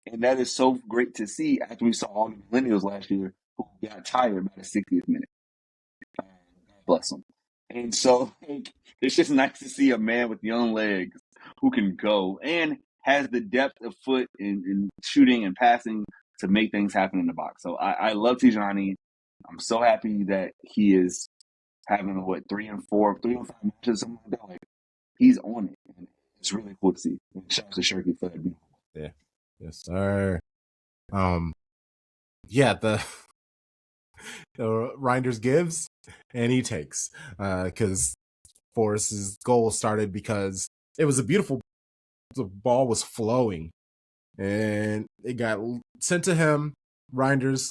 And that is so great to see after we saw all the millennials last year who got tired by the 60th minute. God bless them. And so, like, it's just nice to see a man with young legs who can go and has the depth of foot in shooting and passing to make things happen in the box. So I love Tijani. I'm so happy that he is having 3 and 5 matches, something like that. Like, he's on it. And it's really cool to see. And shout out to Cherki for that beautiful. Yeah. Yes, sir. Yeah, the Reinders gives and he takes. Because Forest's goal started because it was the ball was flowing. And it got sent to him, Reinders,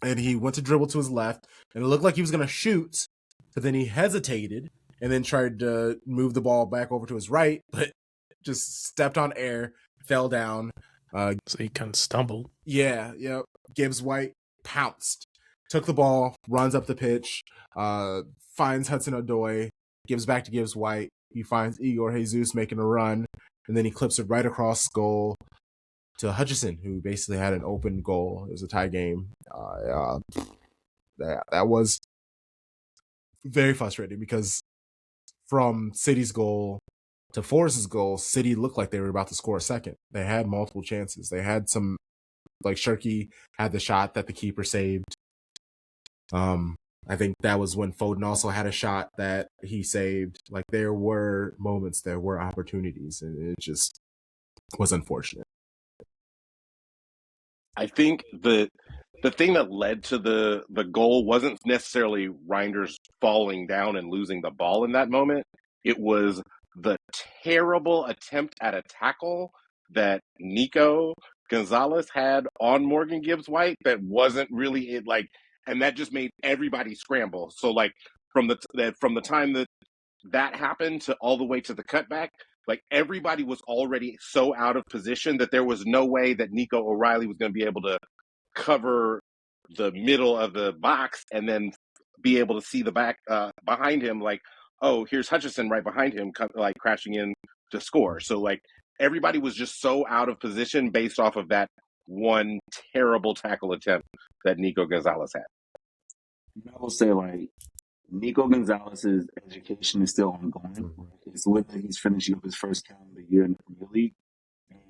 and he went to dribble to his left, and it looked like he was going to shoot, but then he hesitated and then tried to move the ball back over to his right, but just stepped on air, fell down. So he kind of stumbled. Yeah. Gibbs White pounced, took the ball, runs up the pitch, finds Hudson-Odoi, gives back to Gibbs White. He finds Igor Jesus making a run, and then he clips it right across goal to Hutchison, who basically had an open goal. It was a tie game. that was very frustrating because from City's goal to Forest's goal, City looked like they were about to score a second. They had multiple chances. They had some, like Cherki had the shot that the keeper saved. I think that was when Foden also had a shot that he saved. Like there were moments, there were opportunities, and it just was unfortunate. I think the thing that led to the goal wasn't necessarily Reinders falling down and losing the ball in that moment. It was the terrible attempt at a tackle that Nico Gonzalez had on Morgan Gibbs White that wasn't really it, like, and that just made everybody scramble. So like from the time that happened to all the way to the cutback, like everybody was already so out of position that there was no way that Nico O'Reilly was going to be able to cover the middle of the box and then be able to see the back behind him. Like, oh, here's Hutchison right behind him, like crashing in to score. So like everybody was just so out of position based off of that one terrible tackle attempt that Nico Gonzalez had. I will say, like, Nico Gonzalez's education is still ongoing. It's literally he's finishing up his first calendar year in the Premier League. And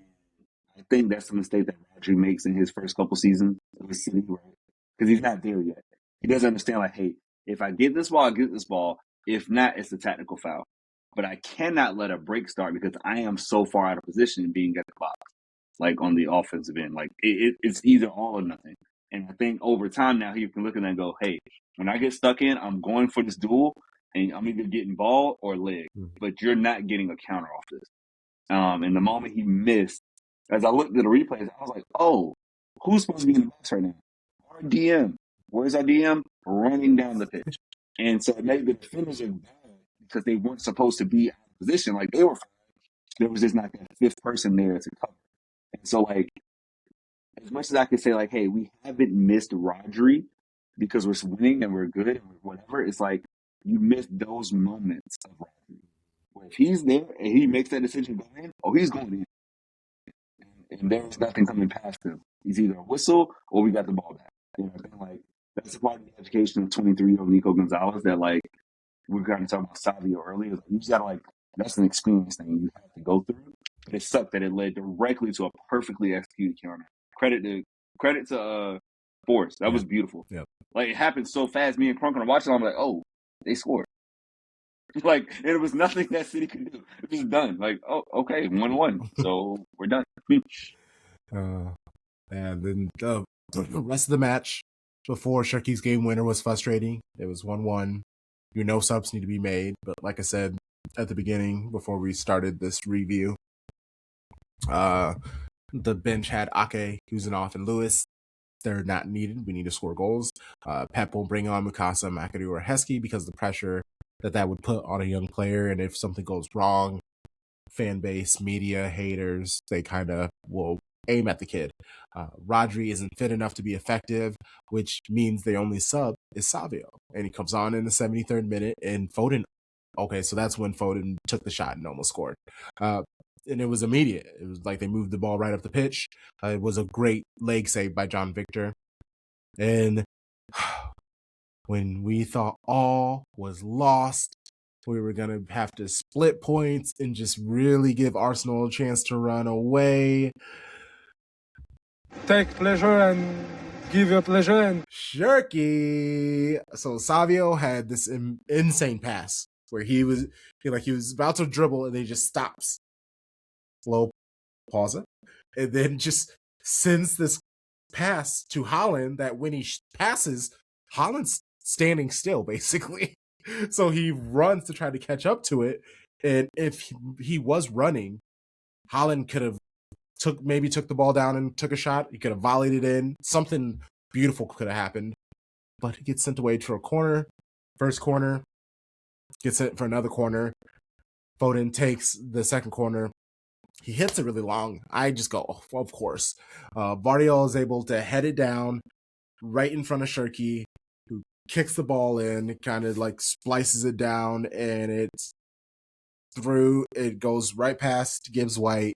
I think that's the mistake that Rodri makes in his first couple seasons with City, right? Because he's not there yet. He doesn't understand, like, hey, if I get this ball, I get this ball. If not, it's a tactical foul. But I cannot let a break start because I am so far out of position being at the box, like on the offensive end. Like it's either all or nothing. And I think over time now he can look at that and go, hey, when I get stuck in, I'm going for this duel, and I'm either getting ball or leg. But you're not getting a counter off this. And the moment he missed, as I looked at the replays, I was like, oh, who's supposed to be in the box right now? Our DM. Where's our DM? Running down the pitch. And so it made the defenders look bad because they weren't supposed to be out of position. Like, they were fine. There was just not that fifth person there to cover. And so, like, as much as I could say, like, hey, we haven't missed Rodri because we're winning and we're good and whatever, it's like you missed those moments of Rodri. Where if he's there and he makes that decision to go in, oh, he's going in. And there's nothing coming past him. He's either a whistle or we got the ball back. You know, I think, like, that's a part of the education of 23-year-old Nico Gonzalez that, like, we were kind of talking about Savio earlier. You just got to, like, that's an experience thing you have to go through. But it sucked that it led directly to a perfectly executed counter. Credit to Forest. That was beautiful. Yep. Like, it happened so fast. Me and Crunk are watching. I'm like, oh, they scored. Like, and it was nothing that City could do. It was done. Like, oh, okay, 1-1. So we're done. And then the rest of the match before Cherki's game winner was frustrating. It was 1-1. You know, subs need to be made. But like I said at the beginning, before we started this review, the bench had Ake, Kuzanov, and Lewis. They're not needed. We need to score goals. Pep will bring on Mikasa, McAdoo, or Heskey because of the pressure that would put on a young player. And if something goes wrong, fan base, media, haters, they kind of will aim at the kid. Rodri isn't fit enough to be effective, which means the only sub is Savio. And he comes on in the 73rd minute, and Foden, okay, so that's when Foden took the shot and almost scored. And it was immediate. It was like they moved the ball right up the pitch. It was a great leg save by John Victor. And when we thought all was lost, we were going to have to split points and just really give Arsenal a chance to run away. Take pleasure and give your pleasure. And Cherki. So Savio had this insane pass where he was about to dribble and then he just stops. Slow pause it. And then just sends this pass to Haaland that when he passes, Haaland's standing still, basically. So he runs to try to catch up to it. And if he was running, Haaland could have took the ball down and took a shot. He could have volleyed it in. Something beautiful could have happened. But he gets sent away to a corner. First corner. Gets sent for another corner. Foden takes the second corner. He hits it really long. I just go, oh, of course. Gvardiol is able to head it down right in front of Cherki, who kicks the ball in, kind of like splices it down, and it's through. It goes right past Gibbs White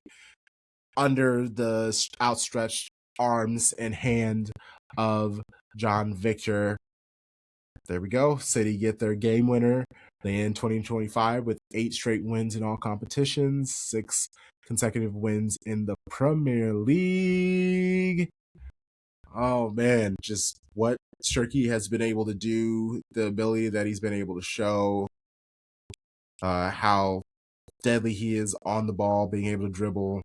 under the outstretched arms and hand of John Victor. there we go. City get their game winner. They end 2025 with 8 straight wins in all competitions, 6 consecutive wins in the Premier League. Oh man, just what Cherki has been able to do, the ability that he's been able to show, how deadly he is on the ball, being able to dribble.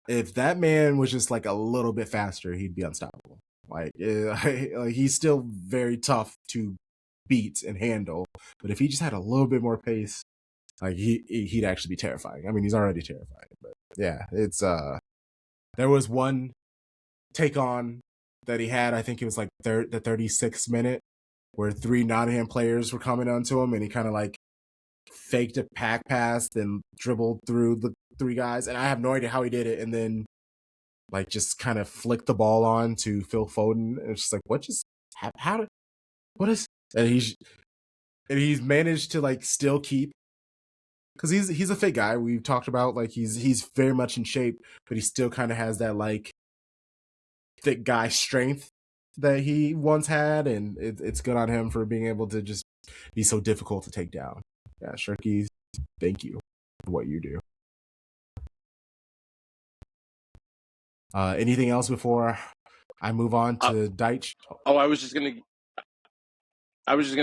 If that man was just like a little bit faster, he'd be unstoppable. Like he's still very tough to beat and handle, but if he just had a little bit more pace, like he'd actually be terrifying. I mean, he's already terrifying, but yeah, it's there was one take on that he had. I think it was like the 36th minute where 3 Nottingham players were coming onto him, and he kind of like faked a pack pass, then dribbled through the 3 guys, and I have no idea how he did it, and then like just kind of flicked the ball on to Phil Foden, and it's just like, what just how what is, and he's managed to like still keep, because he's a fit guy. We've talked about like he's very much in shape, but he still kind of has that like thick guy strength that he once had, and it's good on him for being able to just be so difficult to take down. Yeah, Cherki, thank you for what you do. Anything else before I move on to Deitch? Oh, I was just gonna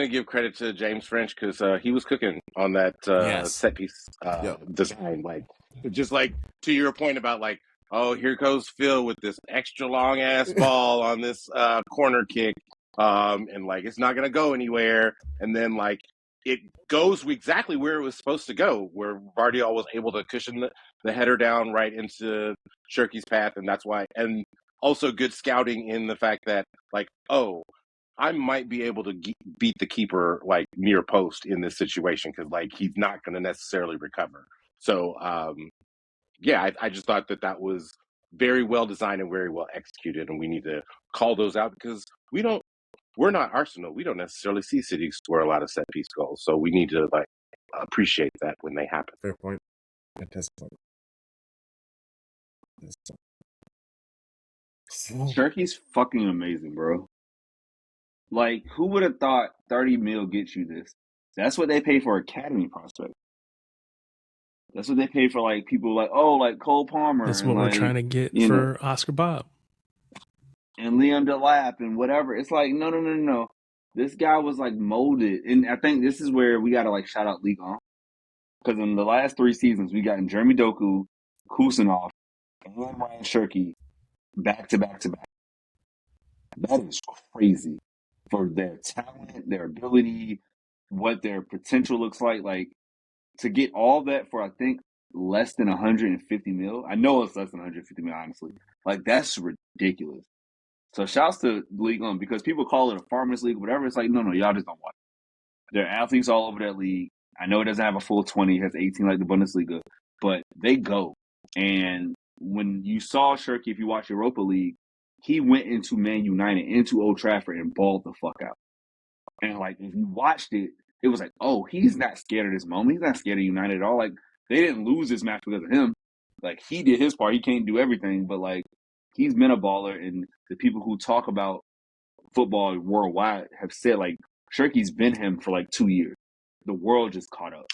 give credit to James French because he was cooking on that set piece design. Like, just like to your point about like, oh, here goes Phil with this extra long ass ball on this corner kick, and like it's not gonna go anywhere, and then like it goes exactly where it was supposed to go, where Gvardiol was able to cushion the header down right into Cherki's path, and that's why. And also good scouting in the fact that like, oh, I might be able to beat the keeper like near post in this situation because like he's not going to necessarily recover. So yeah, I just thought that was very well designed and very well executed, and we need to call those out because we're not Arsenal. We don't necessarily see City score a lot of set piece goals, so we need to like appreciate that when they happen. Fair point. Fantastic point. Cherki's fucking amazing, bro. Like, who would have thought 30 mil gets you this? That's what they pay for academy prospects. That's what they pay for, like, people like, oh, like Cole Palmer. That's what we're trying to get for Oscar Bob. And Liam Delap and whatever. It's like, no. This guy was, like, molded. And I think this is where we got to, like, shout out League On. Because in the last 3 seasons, we got Jeremy Doku, Kusanov, and Ryan Cherki back to back to back. That is crazy for their talent, their ability, what their potential looks like. Like, to get all that for, I think, less than 150 mil. I know it's less than 150 mil, honestly. Like, that's ridiculous. So shouts to League On, because people call it a farmers league, whatever. It's like, no, y'all just don't watch it. There are athletes all over that league. I know it doesn't have a full 20, it has 18 like the Bundesliga, but they go. And when you saw Cherki, if you watch Europa League, he went into Man United, into Old Trafford, and balled the fuck out. And like, if you watched it, it was like, oh, he's not scared of this moment. He's not scared of United at all. Like, they didn't lose this match because of him. Like, he did his part. He can't do everything, but like, he's been a baller. And the people who talk about football worldwide have said like, Cherki's been him for like 2 years. The world just caught up.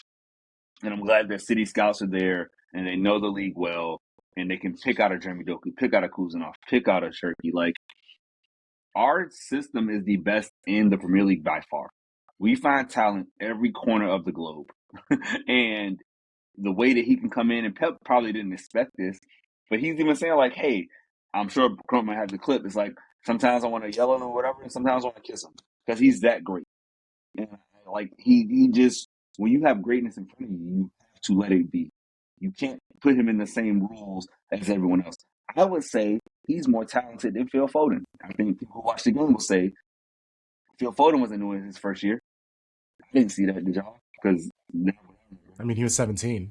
And I'm glad that City scouts are there and they know the league well, and they can pick out a Jeremy Doku, pick out a Kusanov, pick out a Cherki. Like, our system is the best in the Premier League by far. We find talent every corner of the globe. And the way that he can come in, and Pep probably didn't expect this, but he's even saying like, hey, I'm sure Crump might have the clip. It's like, sometimes I want to yell at him or whatever, and sometimes I want to kiss him because he's that great. And like, he just, when you have greatness in front of you, you have to let it be. You can't put him in the same rules as everyone else. I would say he's more talented than Phil Foden. I think people who watch the game will say Phil Foden wasn't doing his first year. I didn't see that, did y'all? Because I mean, he was 17.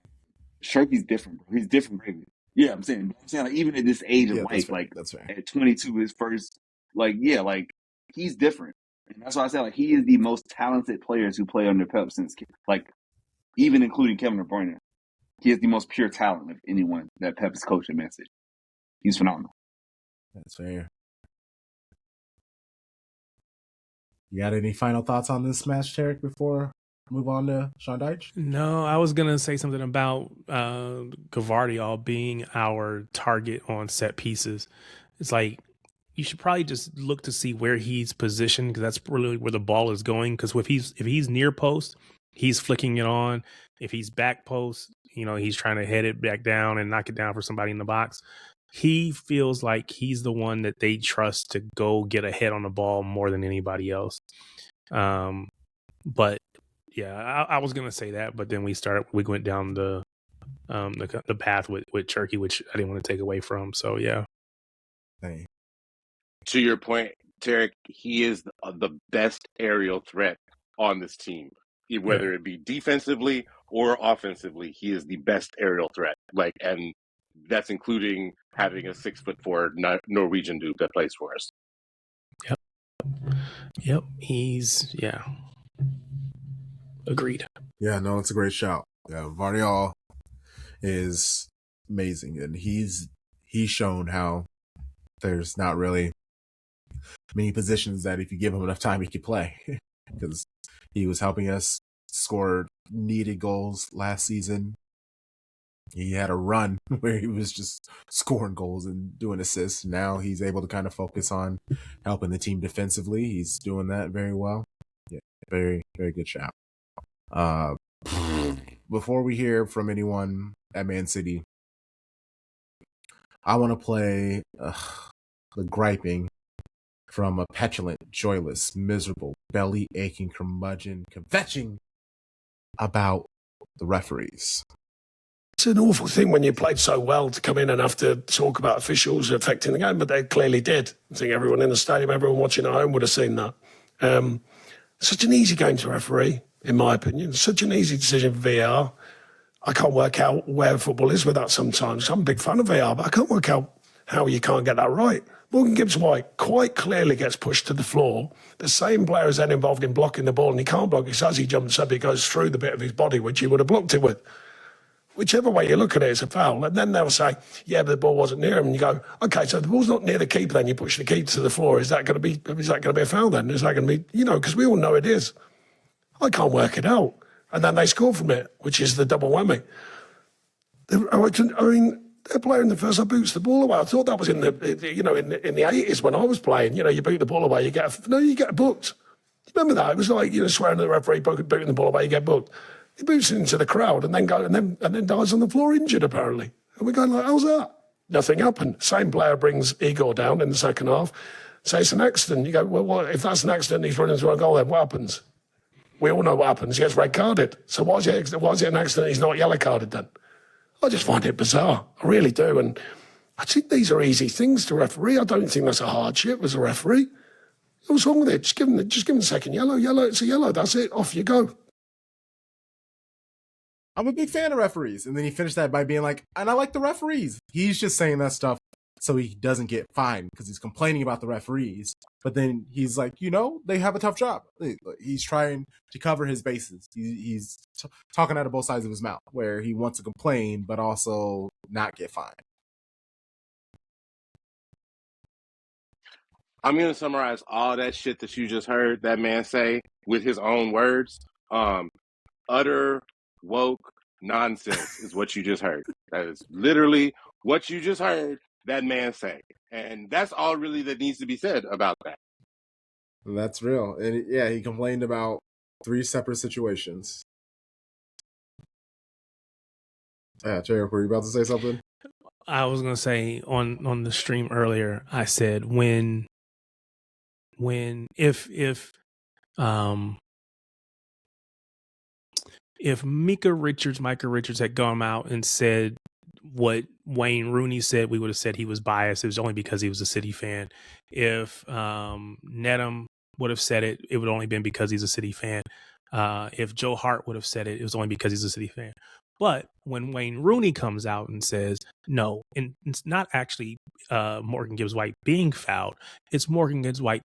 Cherki's different, bro. He's different, baby. Yeah, I'm saying like, even at this age of life, like that's right. At 22, his first, like, yeah, like, he's different. And that's why I say, like, he is the most talented players who play under Pep since, like, even including Kevin De Bruyne. He is the most pure talent of anyone that Pep has coached in Man City. He's phenomenal. That's fair. You got any final thoughts on this match, Tarek, before we move on to Sean Deitch? No, I was going to say something about Gvardiol being our target on set pieces. It's like you should probably just look to see where he's positioned, because that's really where the ball is going. Because if he's near post, he's flicking it on. If he's back post, he's trying to head it back down and knock it down for somebody in the box. He feels like he's the one that they trust to go get a head on the ball more than anybody else. But yeah, I was gonna say that, but then we went down the path with Cherki, which I didn't want to take away from. So yeah. Hey. To your point, Tarek, he is the best aerial threat on this team, whether it be defensively or offensively. He is the best aerial threat. And that's including having a 6'4" Norwegian dude that plays for us. Yep. Agreed. Yeah, no, it's a great shout. Yeah, Gvardiol is amazing, and he's shown how there's not really many positions that if you give him enough time, he could play. Because he was helping us score needed goals last season. He had a run where he was just scoring goals and doing assists. Now he's able to kind of focus on helping the team defensively. He's doing that very well. Yeah, very, very good shout. Before we hear from anyone at Man City, I want to play the griping from a petulant, joyless, miserable, belly-aching curmudgeon kvetching about the referees. It's an awful thing when you played so well to come in and have to talk about officials affecting the game, but they clearly did. I think everyone in the stadium, everyone watching at home would have seen that. Such an easy game to referee, in my opinion. Such an easy decision for VAR. I can't work out where football is with that sometimes. I'm a big fan of VAR, but I can't work out how you can't get that right. Morgan Gibbs-White quite clearly gets pushed to the floor. The same player is then involved in blocking the ball, and he can't block it. As he jumps up, he goes through the bit of his body which he would have blocked it with. Whichever way you look at it, it's a foul. And then they'll say, yeah, but the ball wasn't near him. And you go, okay, so if the ball's not near the keeper, then you push the keeper to the floor. Is that going to be a foul then? Is that going to be, because we all know it is. I can't work it out. And then they score from it, which is the double whammy. I mean, they're playing the first, I boots the ball away. I thought that was in the 80s when I was playing. You boot the ball away, you get booked. Remember that? It was like, swearing at the referee, booting the ball away, you get booked. He boots it into the crowd and then dies on the floor injured, apparently. And we're going like, how's that? Nothing happened. Same player brings Igor down in the second half. Say it's an accident. You go, well, if that's an accident, he's running through a goal, then what happens? We all know what happens. He gets red carded. So why is it an accident? He's not yellow carded then. I just find it bizarre. I really do. And I think these are easy things to referee. I don't think that's a hardship as a referee. What's wrong with it? Just give him the second yellow. It's a yellow. That's it. Off you go. I'm a big fan of referees. And then he finished that by being like, and I like the referees. He's just saying that stuff so he doesn't get fined because he's complaining about the referees. But then he's like, they have a tough job. He's trying to cover his bases. He's talking out of both sides of his mouth, where he wants to complain but also not get fined. I'm going to summarize all that shit that you just heard that man say with his own words. Utter woke nonsense is what you just heard. That is literally what you just heard that man say. And that's all really that needs to be said about that. That's real. And yeah, he complained about 3 separate situations. Yeah, Cherry, were you about to say something? I was going to say on the stream earlier, I said if Micah Richards had gone out and said what Wayne Rooney said, we would have said he was biased. It was only because he was a City fan. If Nedum would have said it, it would only been because he's a City fan. If Joe Hart would have said it, it was only because he's a City fan. But when Wayne Rooney comes out and says, no, and it's not actually Morgan Gibbs White being fouled, it's Morgan Gibbs White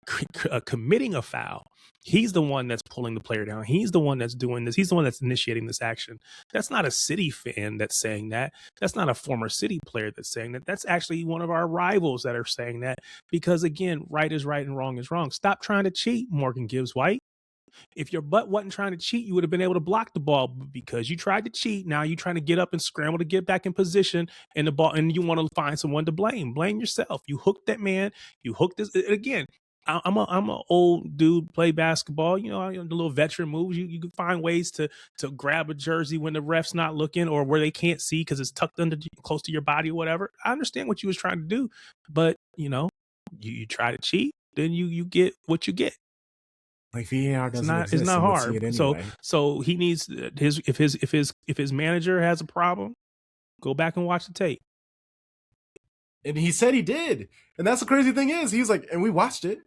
committing a foul. He's the one that's pulling the player down. He's the one that's doing this. He's the one that's initiating this action. That's not a City fan that's saying that. That's not a former City player that's saying that. That's actually one of our rivals that are saying that. Because again, right is right and wrong is wrong. Stop trying to cheat, Morgan Gibbs White. If your butt wasn't trying to cheat, you would have been able to block the ball. Because you tried to cheat, now you're trying to get up and scramble to get back in position, and the ball, and you want to find someone to blame. Blame yourself. You hooked that man. You hooked this again. I'm a old dude, play basketball. You know, the little veteran moves. You can find ways to grab a jersey when the ref's not looking or where they can't see because it's tucked under close to your body or whatever. I understand what you was trying to do, but you know, you try to cheat, then you get what you get. Like VAR doesn't exist. It's not hard. Anyway. So he needs if his manager has a problem, go back and watch the tape. And he said he did. And that's the crazy thing is, he was like, and we watched it.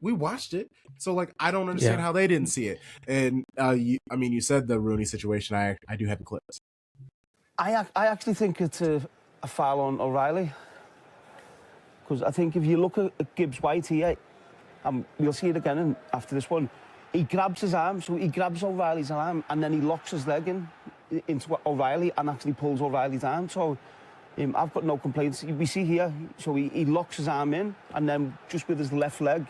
So like, I don't understand how they didn't see it. And you said the Rooney situation. I do have the clips. I actually think it's a foul on O'Reilly. Because I think if you look at Gibbs White here, you'll see it again after this one. He grabs his arm, so he grabs O'Reilly's arm, and then he locks his leg into O'Reilly and actually pulls O'Reilly's arm. So I've got no complaints. We see here, so he locks his arm in, and then just with his left leg,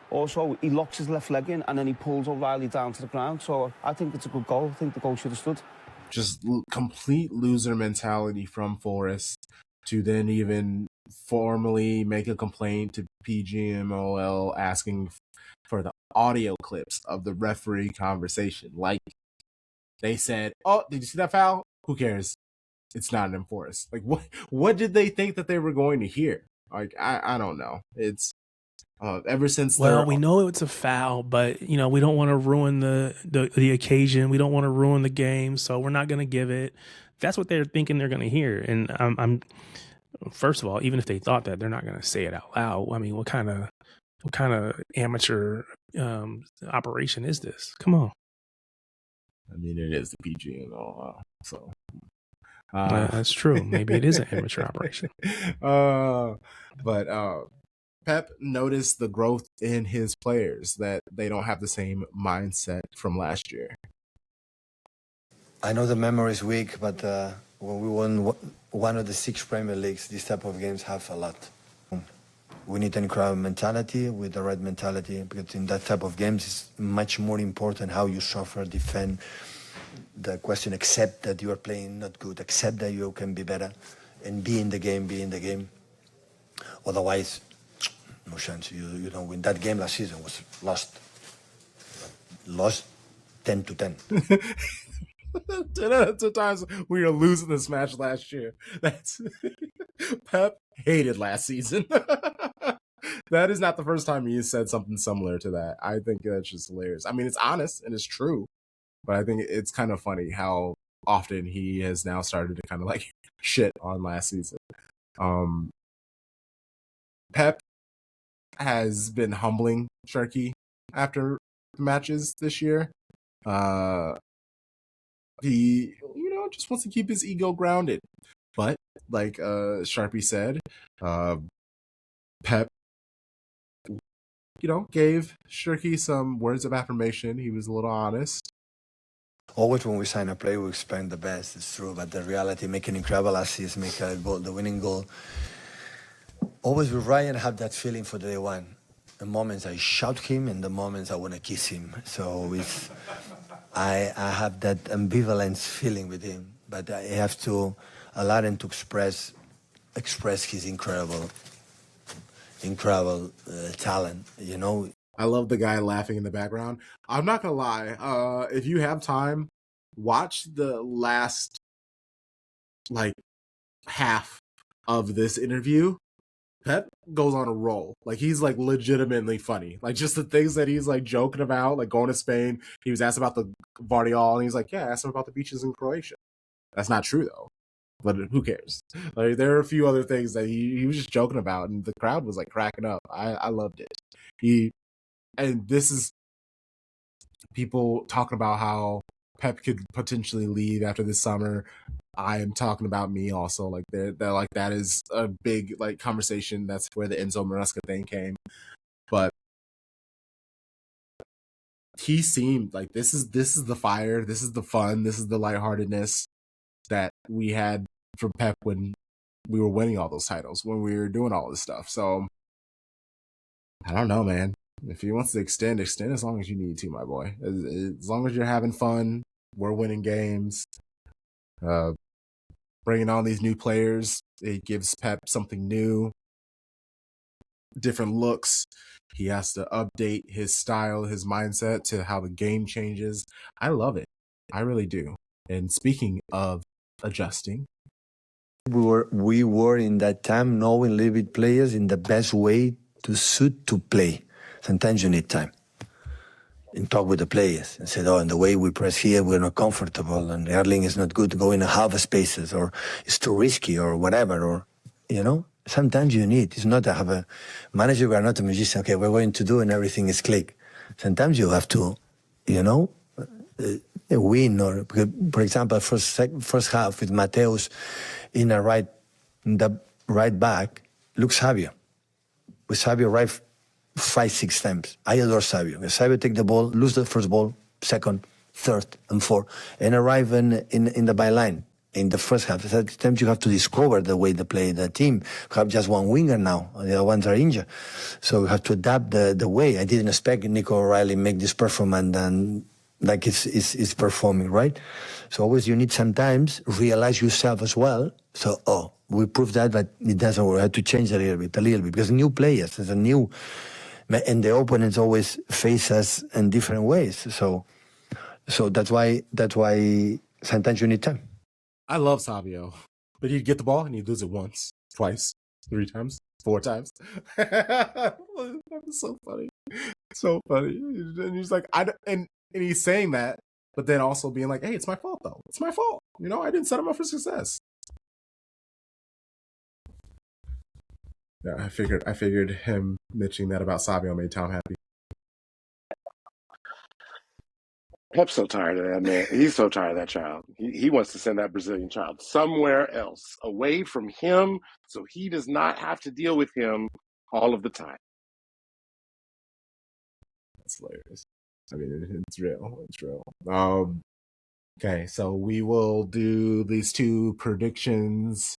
also he locks his left leg in, and then he pulls O'Reilly down to the ground. So I think it's a good goal. I think the goal should have stood. Just complete loser mentality from Forest to then even formally make a complaint to PGMOL asking for the audio clips of the referee conversation. Like, they said, oh, did you see that foul? Who cares? It's Nottingham Forest. Like, what did they think that they were going to hear? Like, I don't know. It's ever since. Well, we know it's a foul, but you know we don't want to ruin the occasion. We don't want to ruin the game, so we're not going to give it. That's what they're thinking they're going to hear. And I'm first of all, even if they thought that, they're not going to say it out loud. I mean, what kind of amateur operation is this? Come on. I mean, it is the PG and all, so. That's true. Maybe it is an amateur operation. But Pep noticed the growth in his players, that they don't have the same mindset from last year. I know the memory is weak, but when we won one of the 6 Premier Leagues, these type of games have a lot. We need an incredible mentality, with the right mentality, because in that type of games, it's much more important how you suffer, defend. The question, accept that you are playing not good, accept that you can be better, and be in the game. Otherwise, no chance. You know, when that game last season was lost 10-10. 10 out of times we were losing this match last year. That's Pep hated last season. That is not the first time he said something similar to that. I think that's just hilarious. I mean, it's honest and it's true, but I think it's kind of funny how often he has now started to kind of like shit on last season. Pep has been humbling Cherki after matches this year. He, just wants to keep his ego grounded. But like Sharpie said, Pep, gave Cherki some words of affirmation. He was a little honest. Always when we sign a player, we expect the best. It's true, but the reality, make an incredible assist, make a goal, the winning goal. Always with Ryan, I have that feeling for day one. The moments I shout him and the moments I want to kiss him. So I have that ambivalence feeling with him, but I have to allow him to express his incredible talent, I love the guy laughing in the background. I'm not gonna lie. If you have time, watch the last half of this interview. Pep goes on a roll. Like, he's like legitimately funny. Like, just the things that he's like joking about, like going to Spain. He was asked about the Gvardiol, and he's like, yeah, ask him about the beaches in Croatia. That's not true though. But who cares? Like, there are a few other things that he was just joking about, and the crowd was like cracking up. I loved it. And this is people talking about how Pep could potentially leave after this summer. I am talking about me also. Like that is a big like conversation. That's where the Enzo Maresca thing came. But he seemed like this is the fire, this is the fun, this is the lightheartedness that we had from Pep when we were winning all those titles, when we were doing all this stuff. So I don't know, man. If he wants to extend as long as you need to, my boy. As long as you're having fun, we're winning games. Bringing on these new players, it gives Pep something new, different looks. He has to update his style, his mindset to how the game changes. I love it. I really do. And speaking of adjusting, we were in that time knowing a little bit players in the best way to suit to play. Sometimes you need time. And talk with the players and said, and the way we press here, we're not comfortable, and Erling is not good going to half spaces, or it's too risky, or whatever, or, sometimes you need. It's not to have a manager, we are not a magician, okay, we're going to do, and everything is click. Sometimes you have to, win, or, for example, first half with Mateus in the right back, look Savio. With Savio right 5-6 times. I adore Savio. Savio take the ball, lose the first ball, second, third, and fourth, and arrive in the byline in the first half. Sometimes you have to discover the way they play the team. We have just one winger now, the other ones are injured. So we have to adapt the way. I didn't expect Nico O'Reilly make this performance and like it's performing, right? So always you need sometimes realize yourself as well. So, we proved that, but it doesn't work. We have to change a little bit, because new players, there's a new, and the opponents always face us in different ways. So that's why sometimes you need time. I love Savio, but he'd get the ball and he'd lose it once, twice, 3 times, 4 times. That was so funny. So funny. And he's like, and he's saying that, but then also being like, hey, it's my fault though. It's my fault. I didn't set him up for success. Yeah, I figured him mentioning that about Savio made Tom happy. Pep's so tired of that man. He's so tired of that child. He wants to send that Brazilian child somewhere else, away from him, so he does not have to deal with him all of the time. That's hilarious. I mean, it's real. It's real. Okay, so we will do these 2 predictions,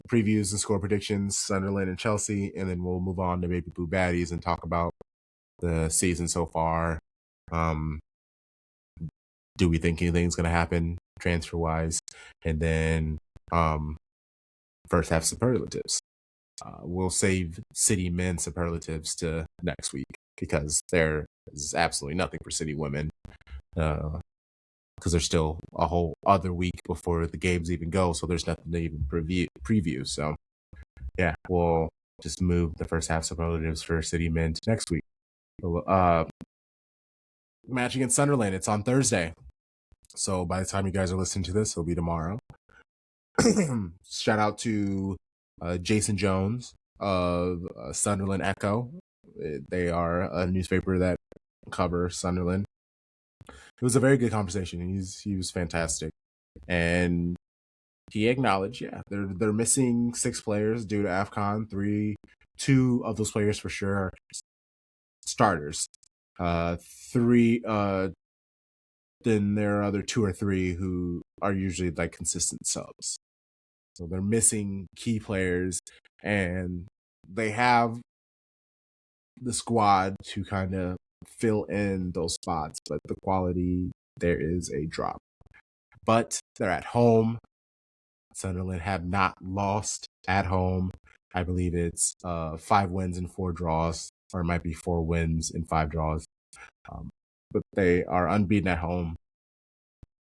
previews and score predictions, Sunderland and Chelsea, and then we'll move on to Baby Boo Baddies and talk about the season so far. Do we think anything's going to happen transfer-wise? And then first half superlatives. We'll save City men superlatives to next week because there is absolutely nothing for City women because there's still a whole other week before the games even go, so there's nothing to even preview. So, yeah, we'll just move the first half superlatives for City men to next week. Match against Sunderland, it's on Thursday. So by the time you guys are listening to this, it'll be tomorrow. Shout out to Jason Jones of Sunderland Echo. They are a newspaper that covers Sunderland. It was a very good conversation. He was fantastic. And he acknowledged, they're missing 6 players due to AFCON. 2 of those players for sure are starters. 3 then there are other 2 or 3 who are usually like consistent subs. So they're missing key players, and they have the squad to kind of fill in those spots, but the quality, there is a drop. But they're at home. Sunderland have not lost at home. I believe it's 5 wins and 4 draws, or it might be 4 wins and 5 draws. But they are unbeaten at home.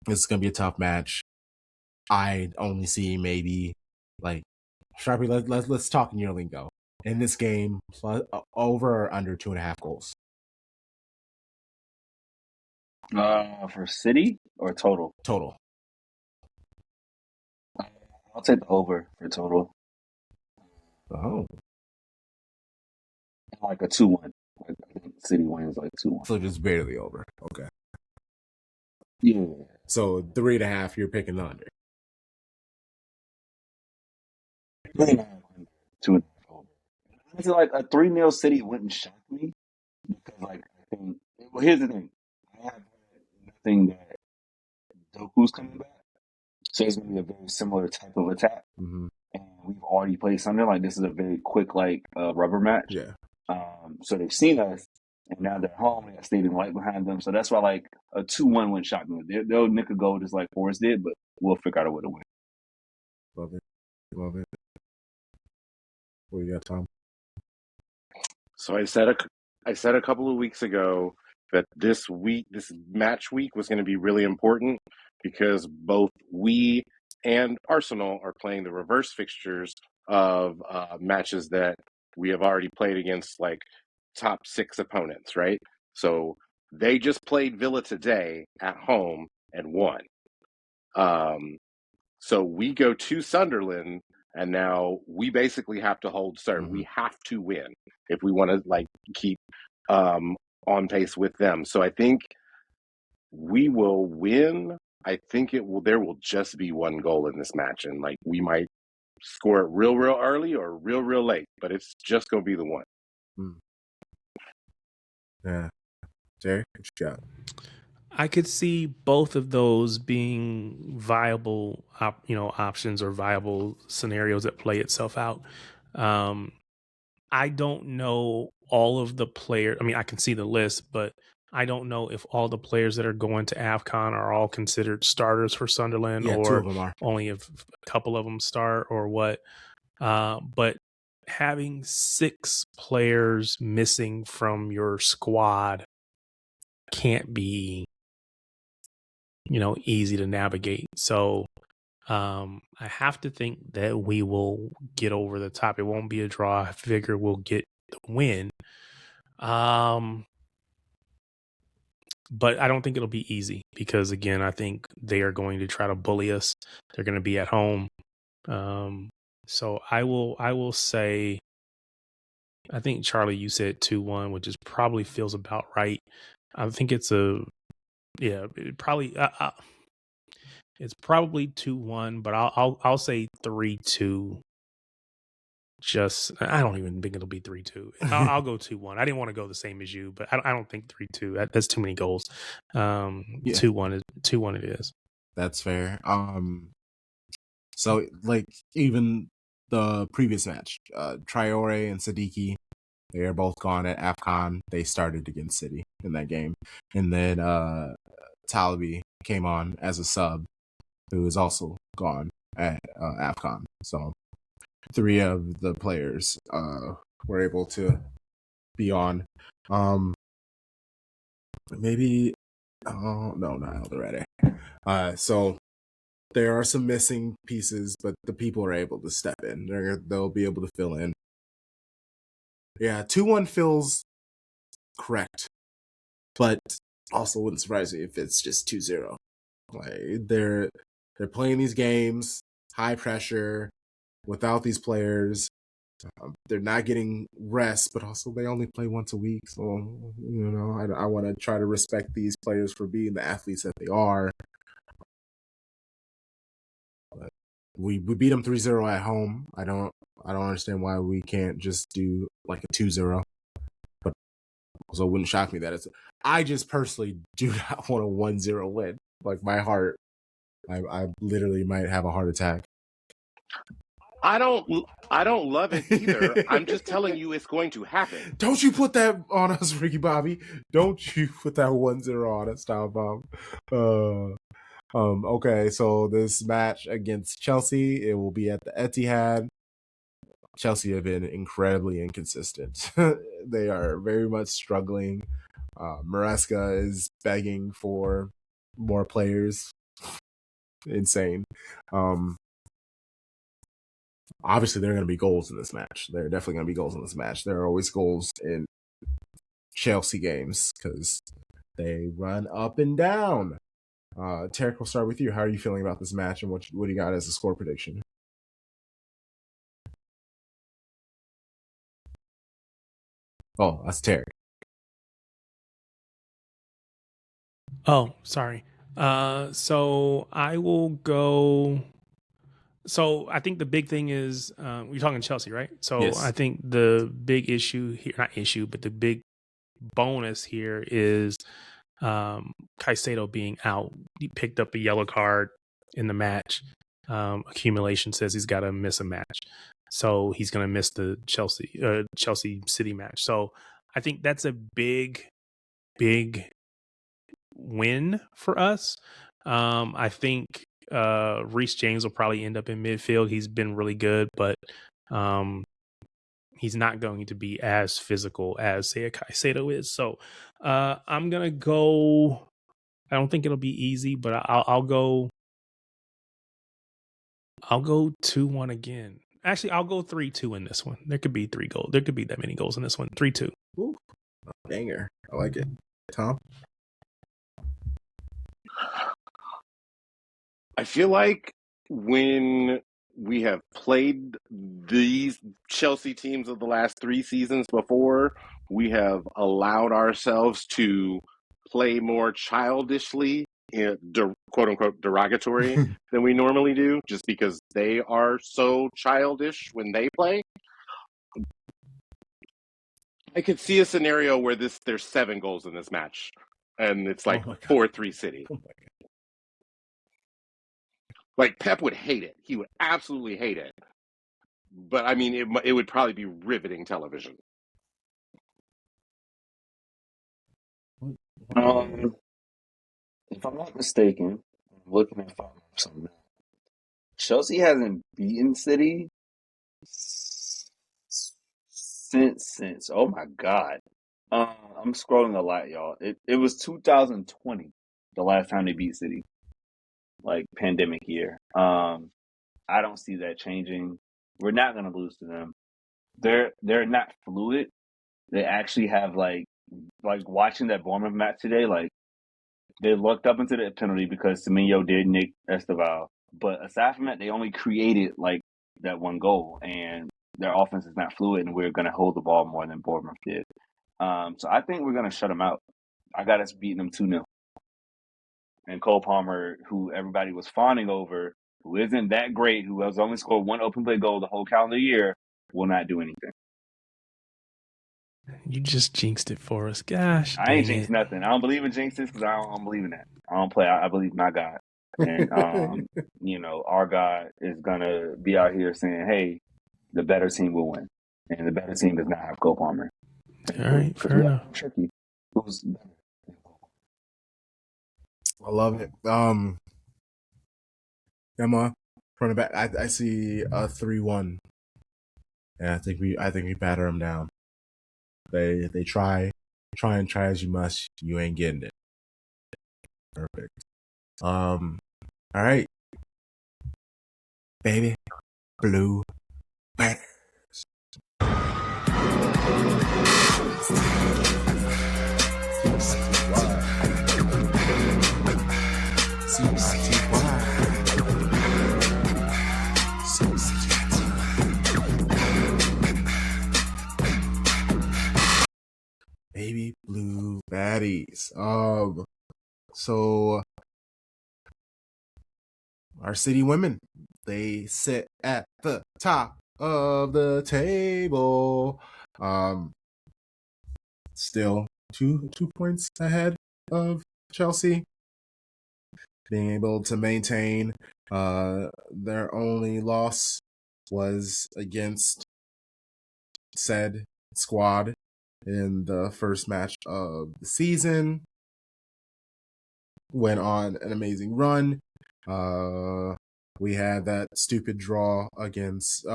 It's going to be a tough match. I only see maybe like Sharpie. Let's talk in your lingo. In this game, plus, over or under 2.5 goals. For City or total? Total. I'll take the over for total. Oh. Like a 2-1. I think City wins like 2-1. So just barely over. Okay. Yeah. So 3.5, you're picking the under. 3.5 2.5 over. Honestly, like a 3-0 City wouldn't shock me because, like, I think. Well, here's the thing: I have heard nothing that Doku's coming back, so it's going to be a very similar type of attack. Mm-hmm. And we've already played Sunderland. Like, this is a very quick, like, rubber match. Yeah. So they've seen us, and now they're home. They got stadium light behind them. So that's why, like, a 2-1 wouldn't shock me. They'll nick a goal just like Forest did, but we'll figure out a way to win. Love it. Love it. What do you got, Tom? So I said a couple of weeks ago that this match week was going to be really important because both we and Arsenal are playing the reverse fixtures of matches that we have already played against, like, top 6 opponents, right? So they just played Villa today at home and won. So we go to Sunderland, and now we basically have to hold serve. Mm-hmm. We have to win if we want to, like, keep on pace with them. So I think we will win. I think there will just be one goal in this match, and, like, we might score it real early or real late, but it's just going to be the one. Yeah. Jerry, what you got? I could see both of those being viable, options or viable scenarios that play itself out. I don't know all of the players. I mean, I can see the list, but I don't know if all the players that are going to AFCON are all considered starters for Sunderland, Yeah, 2 or of them are. only a couple of them start, or what. But having 6 players missing from your squad can't be, easy to navigate. So I have to think that we will get over the top. It won't be a draw. I figure we'll get the win. But I don't think it'll be easy because, again, I think they are going to try to bully us. They're going to be at home. So I will say, I think, Charlie, you said 2-1, which is probably feels about right. I think it's it's probably 2-1, but I'll say 3-2. I don't even think it'll be 3-2. I'll go 2-1. I didn't want to go the same as you, but I don't think 3-2. That's too many goals. 2-1 it is. That's fair. So, like, even the previous match, Traore and Siddiqui, they are both gone at AFCON. They started against City in that game. And then Talabi came on as a sub, who is also gone at AFCON. So 3 of the players were able to be on. Maybe, no, not Alderete. So there are some missing pieces, but the people are able to step in. They'll be able to fill in. Yeah, 2-1 feels correct, but also wouldn't surprise me if it's just 2-0. Like, they're playing these games, high pressure, without these players. They're not getting rest, but also they only play once a week. So, I want to try to respect these players for being the athletes that they are. But we beat them 3-0 at home. I don't understand why we can't just do like a 2-0. But also it wouldn't shock me that I just personally do not want a 1-0 win. Like, my heart, I literally might have a heart attack. I don't love it either. I'm just telling you it's going to happen. Don't you put that on us, Ricky Bobby. Don't you put that 1-0 on us, Style Bomb. Okay, so this match against Chelsea, it will be at the Etihad. Chelsea have been incredibly inconsistent. They are very much struggling. Maresca is begging for more players. Insane. Obviously, there are going to be goals in this match. There are definitely going to be goals in this match. There are always goals in Chelsea games because they run up and down. Tarek, we'll start with you. How are you feeling about this match, and what do you got as a score prediction? Oh, that's Tarek. Oh, sorry. So I will go So I think the big thing is we're talking Chelsea, right? So Yes. I think the big issue here, not issue, but the big bonus here is Caicedo being out. He picked up a yellow card in the match. Accumulation says he's got to miss a match, so he's going to miss the Chelsea City match. So I think that's a big win for us. I think Reece James will probably end up in midfield. He's been really good, but he's not going to be as physical as, say, a Caicedo is. So I'm going to go. I don't think it'll be easy, but I'll go 2-1 again. Actually, I'll go 3-2 in this one. There could be 3 goals. There could be that many goals in this one. 3-2. Ooh, banger. I like it. Tom? I feel like when we have played these Chelsea teams of the last 3 seasons before, we have allowed ourselves to play more childishly, quote unquote derogatory than we normally do, just because they are so childish when they play. I could see a scenario where there's 7 goals in this match, and it's like 4-3 City. Oh my God. Like, Pep would hate it. He would absolutely hate it. But, I mean, it would probably be riveting television. If I'm not mistaken, I'm looking at something. Chelsea hasn't beaten City since. Oh my God. I'm scrolling a lot, y'all. It was 2020 the last time they beat City, like pandemic year. I don't see that changing. We're not gonna lose to them. They're not fluid. They actually have like watching that Bournemouth match today. Like, they looked up into the penalty because Semenyo did nick Esteval, but aside from that, they only created like that one goal, and their offense is not fluid, and we're gonna hold the ball more than Bournemouth did. So I think we're gonna shut them out. I got us beating them 2-0. And Cole Palmer, who everybody was fawning over, who isn't that great, who has only scored 1 open play goal the whole calendar year, will not do anything. You just jinxed it for us. Gosh, I ain't jinxed nothing. I don't believe in jinxes because I don't believe in that. I don't play. I believe my God. And, our God is going to be out here saying, hey, the better team will win. And the better team does not have Cole Palmer. All right, fair enough. Cherki, who's better? I love it. Emma, front and back. I see a 3-1. And I think we batter them down. They try as you must. You ain't getting it. Perfect. All right. Baby blue banners. Baby blue baddies. So our City women, they sit at the top of the table. Still two points ahead of Chelsea, being able to maintain. Their only loss was against said squad in the first match of the season. Went on an amazing run. We had that stupid draw against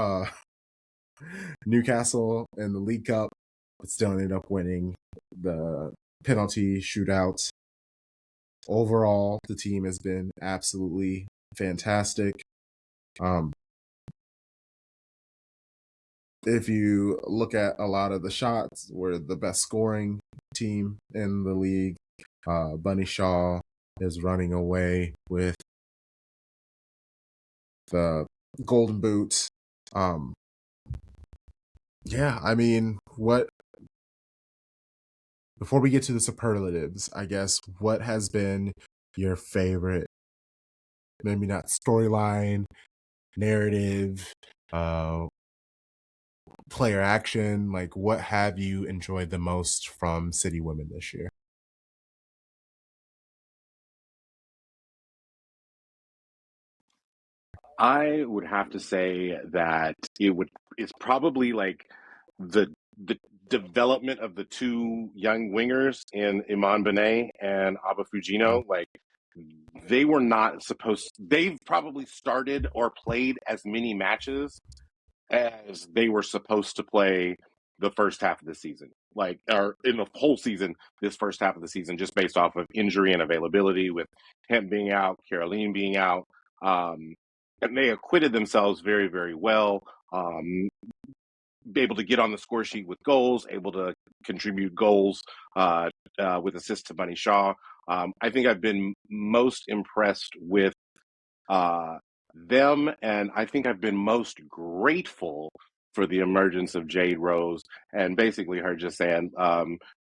Newcastle in the League Cup, but still ended up winning the penalty shootout. Overall, the team has been absolutely fantastic. If you look at a lot of the shots, we're the best scoring team in the league. Bunny Shaw is running away with the Golden Boot. Yeah, I mean, before we get to the superlatives, I guess, what has been your favorite, maybe not storyline, narrative, player action? Like, what have you enjoyed the most from City Women this year? I would have to say that it's probably like the development of the two young wingers in Iman Benet and Abba Fujino. Like, they've probably started or played as many matches as they were supposed to play the first half of the season, like, or in the whole season, this first half of the season, just based off of injury and availability, with Hemp being out, Caroline being out. And they acquitted themselves very, very well. Able to get on the score sheet with goals, able to contribute goals with assists to Bunny Shaw. I think I've been most impressed with them, and I think I've been most grateful for the emergence of Jade Rose, and basically her just saying,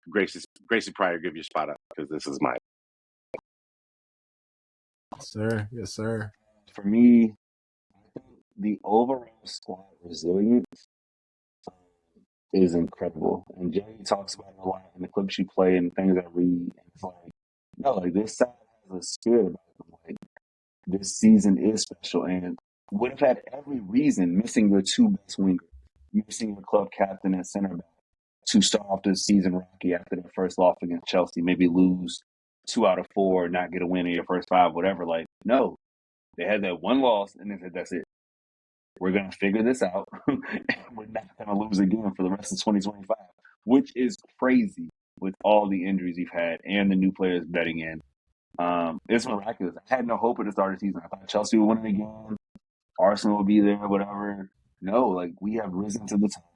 Gracie Pryor, give your spot up, because this is mine. Sir, yes, sir. For me, the overall squad resilience is incredible. And Jenny talks about it a lot in the clips you play and things I read. And it's like, no, like, this side has a spirit about them. Like, this season is special and would have had every reason, missing your two best wingers, missing your club captain and center back, to start off this season rocky after their first loss against Chelsea, maybe lose 2 out of 4, not get a win in your first 5, whatever. Like, no, they had that one loss and they said, that's it. We're going to figure this out. And we're not going to lose again for the rest of 2025, which is crazy with all the injuries you've had and the new players betting in. It's miraculous. I had no hope at the start of the season. I thought Chelsea would win it again. Arsenal would be there, whatever. No, like, we have risen to the top.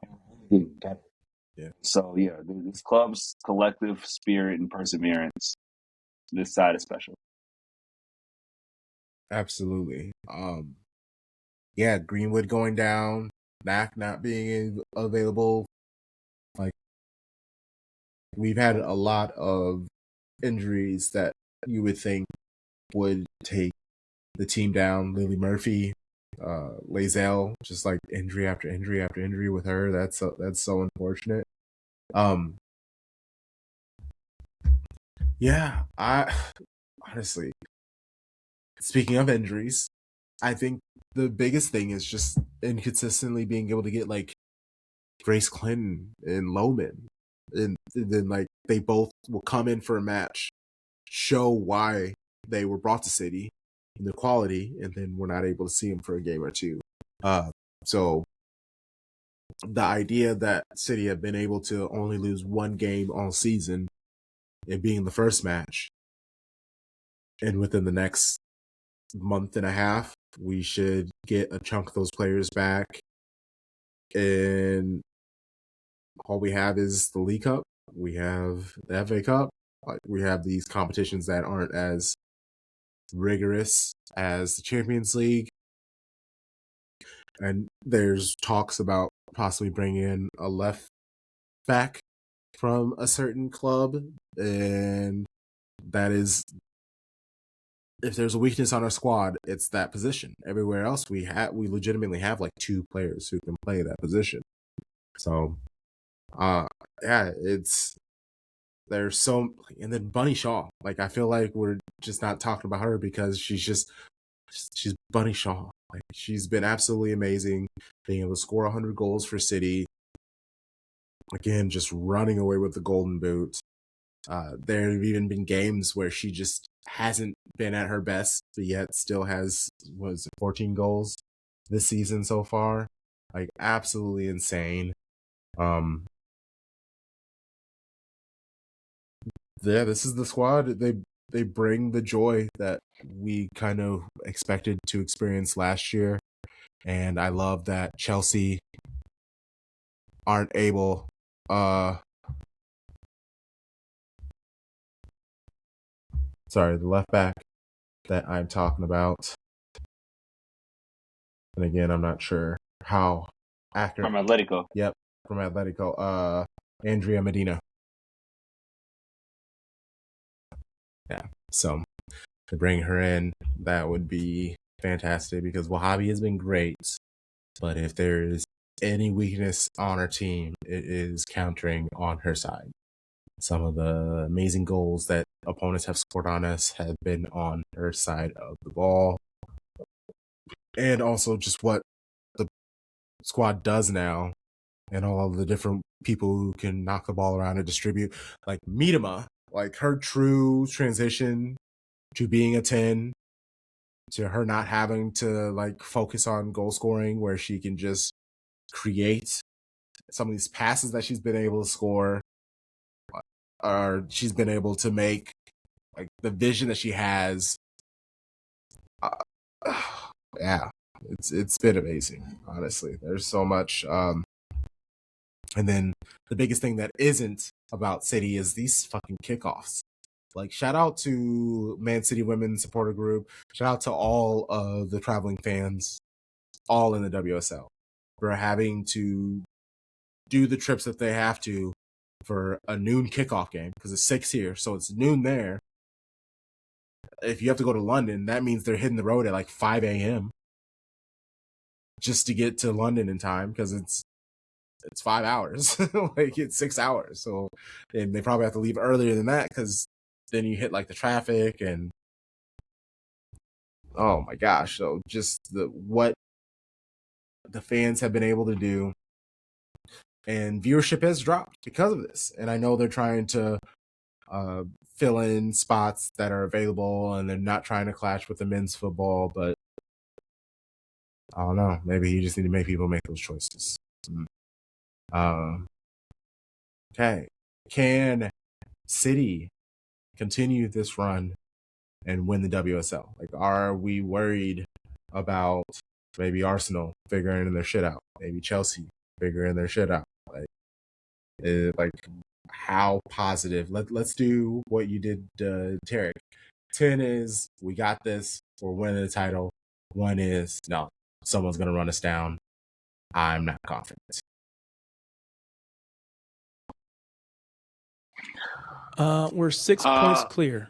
And we're getting better. Yeah. So, yeah, this club's collective spirit and perseverance, this side is special. Absolutely. Yeah, Greenwood going down, Mac not being available. Like, we've had a lot of injuries that you would think would take the team down. Lily Murphy, Lazelle, just like injury after injury after injury with her. That's so unfortunate. Yeah, I honestly, speaking of injuries, I think the biggest thing is just inconsistently being able to get, like, Grace Clinton and Lohman, and then, like, they both will come in for a match, show why they were brought to City and the quality, and then we're not able to see them for a game or two. So the idea that City have been able to only lose one game all season, it being the first match, and within the next month and a half, we should get a chunk of those players back. And all we have is the League Cup. We have the FA Cup. We have these competitions that aren't as rigorous as the Champions League. And there's talks about possibly bringing in a left back from a certain club. And that is, if there's a weakness on our squad, it's that position. Everywhere else, we legitimately have like 2 players who can play that position. So, yeah, there's so, and then Bunny Shaw. Like, I feel like we're just not talking about her because she's Bunny Shaw. Like, she's been absolutely amazing, being able to score 100 goals for City. Again, just running away with the Golden Boot. There have even been games where she just hasn't been at her best, but yet still has, 14 goals this season so far. Like, absolutely insane. Yeah, this is the squad. They bring the joy that we kind of expected to experience last year. And I love that Chelsea aren't able the left back that I'm talking about. And again, I'm not sure how accurate. From Atletico. Yep, from Atletico. Andrea Medina. Yeah, so to bring her in, that would be fantastic because Wahhabi has been great, but if there's any weakness on her team, it is countering on her side. Some of the amazing goals that opponents have scored on us have been on her side of the ball. And also just what the squad does now and all of the different people who can knock the ball around and distribute. Like Miedema, like her true transition to being a 10, to her not having to like focus on goal scoring, where she can just create some of these passes that she's been able to score, or she's been able to make, like the vision that she has. Yeah, it's been amazing, honestly. There's so much. And then the biggest thing that isn't about City is these fucking kickoffs. Like, shout out to Man City Women Supporter Group. Shout out to all of the traveling fans, all in the WSL, for having to do the trips that they have to for a noon kickoff game, because it's 6 here, so it's noon there. If you have to go to London, that means they're hitting the road at like 5 a.m. just to get to London in time, because it's 5 hours. Like, it's 6 hours. So, and they probably have to leave earlier than that, because then you hit like the traffic and oh my gosh. So just what the fans have been able to do, and viewership has dropped because of this. And I know they're trying to fill in spots that are available, and they're not trying to clash with the men's football, but I don't know. Maybe you just need to make people make those choices. Okay. Can City continue this run and win the WSL? Like, are we worried about maybe Arsenal figuring their shit out? Maybe Chelsea figuring their shit out? Like how positive? Let's do what you did, Tarek. 10 is we got this. We're winning the title. 1 is no, someone's gonna run us down. I'm not confident. We're 6 points clear,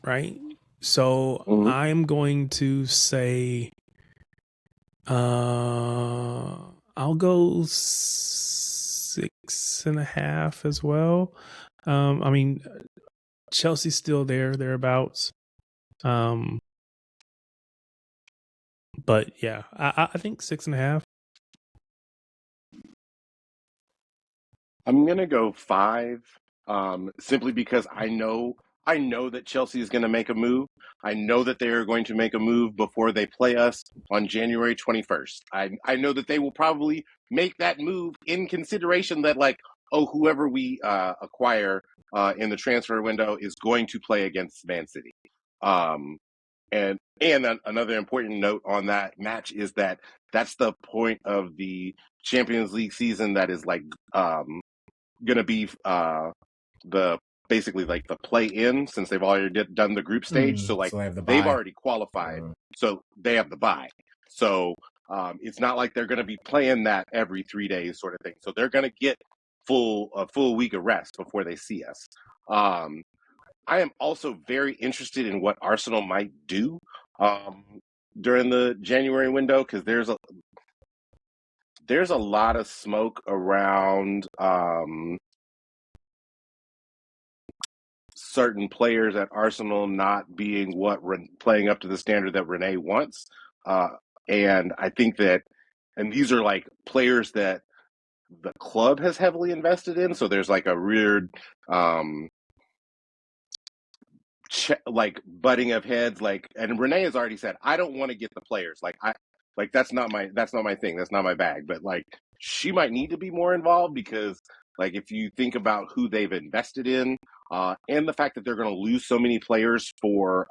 right? So I'm going to say I'll go 6.5 as well. I mean, Chelsea's still thereabouts. But yeah, I think 6.5. I'm gonna go 5, simply because I know that Chelsea is going to make a move. I know that they are going to make a move before they play us on January 21st. I know that they will probably make that move in consideration that, like, whoever we acquire in the transfer window is going to play against Man City. And another important note on that match is that that's the point of the Champions League season that is like going to be the basically like the play-in, since they've already done the group stage. So like, so they've already qualified, so they have the bye. So it's not like they're going to be playing that every 3 days sort of thing. So they're going to get a full week of rest before they see us. I am also very interested in what Arsenal might do during the January window, because there's a lot of smoke around certain players at Arsenal not being playing up to the standard that Renee wants. And I think that, and these are like players that the club has heavily invested in. So there's like a weird, like butting of heads. Like, and Renee has already said, I don't want to get the players. Like that's not my thing. That's not my bag. But like, she might need to be more involved, because like, if you think about who they've invested in, and the fact that they're going to lose so many players for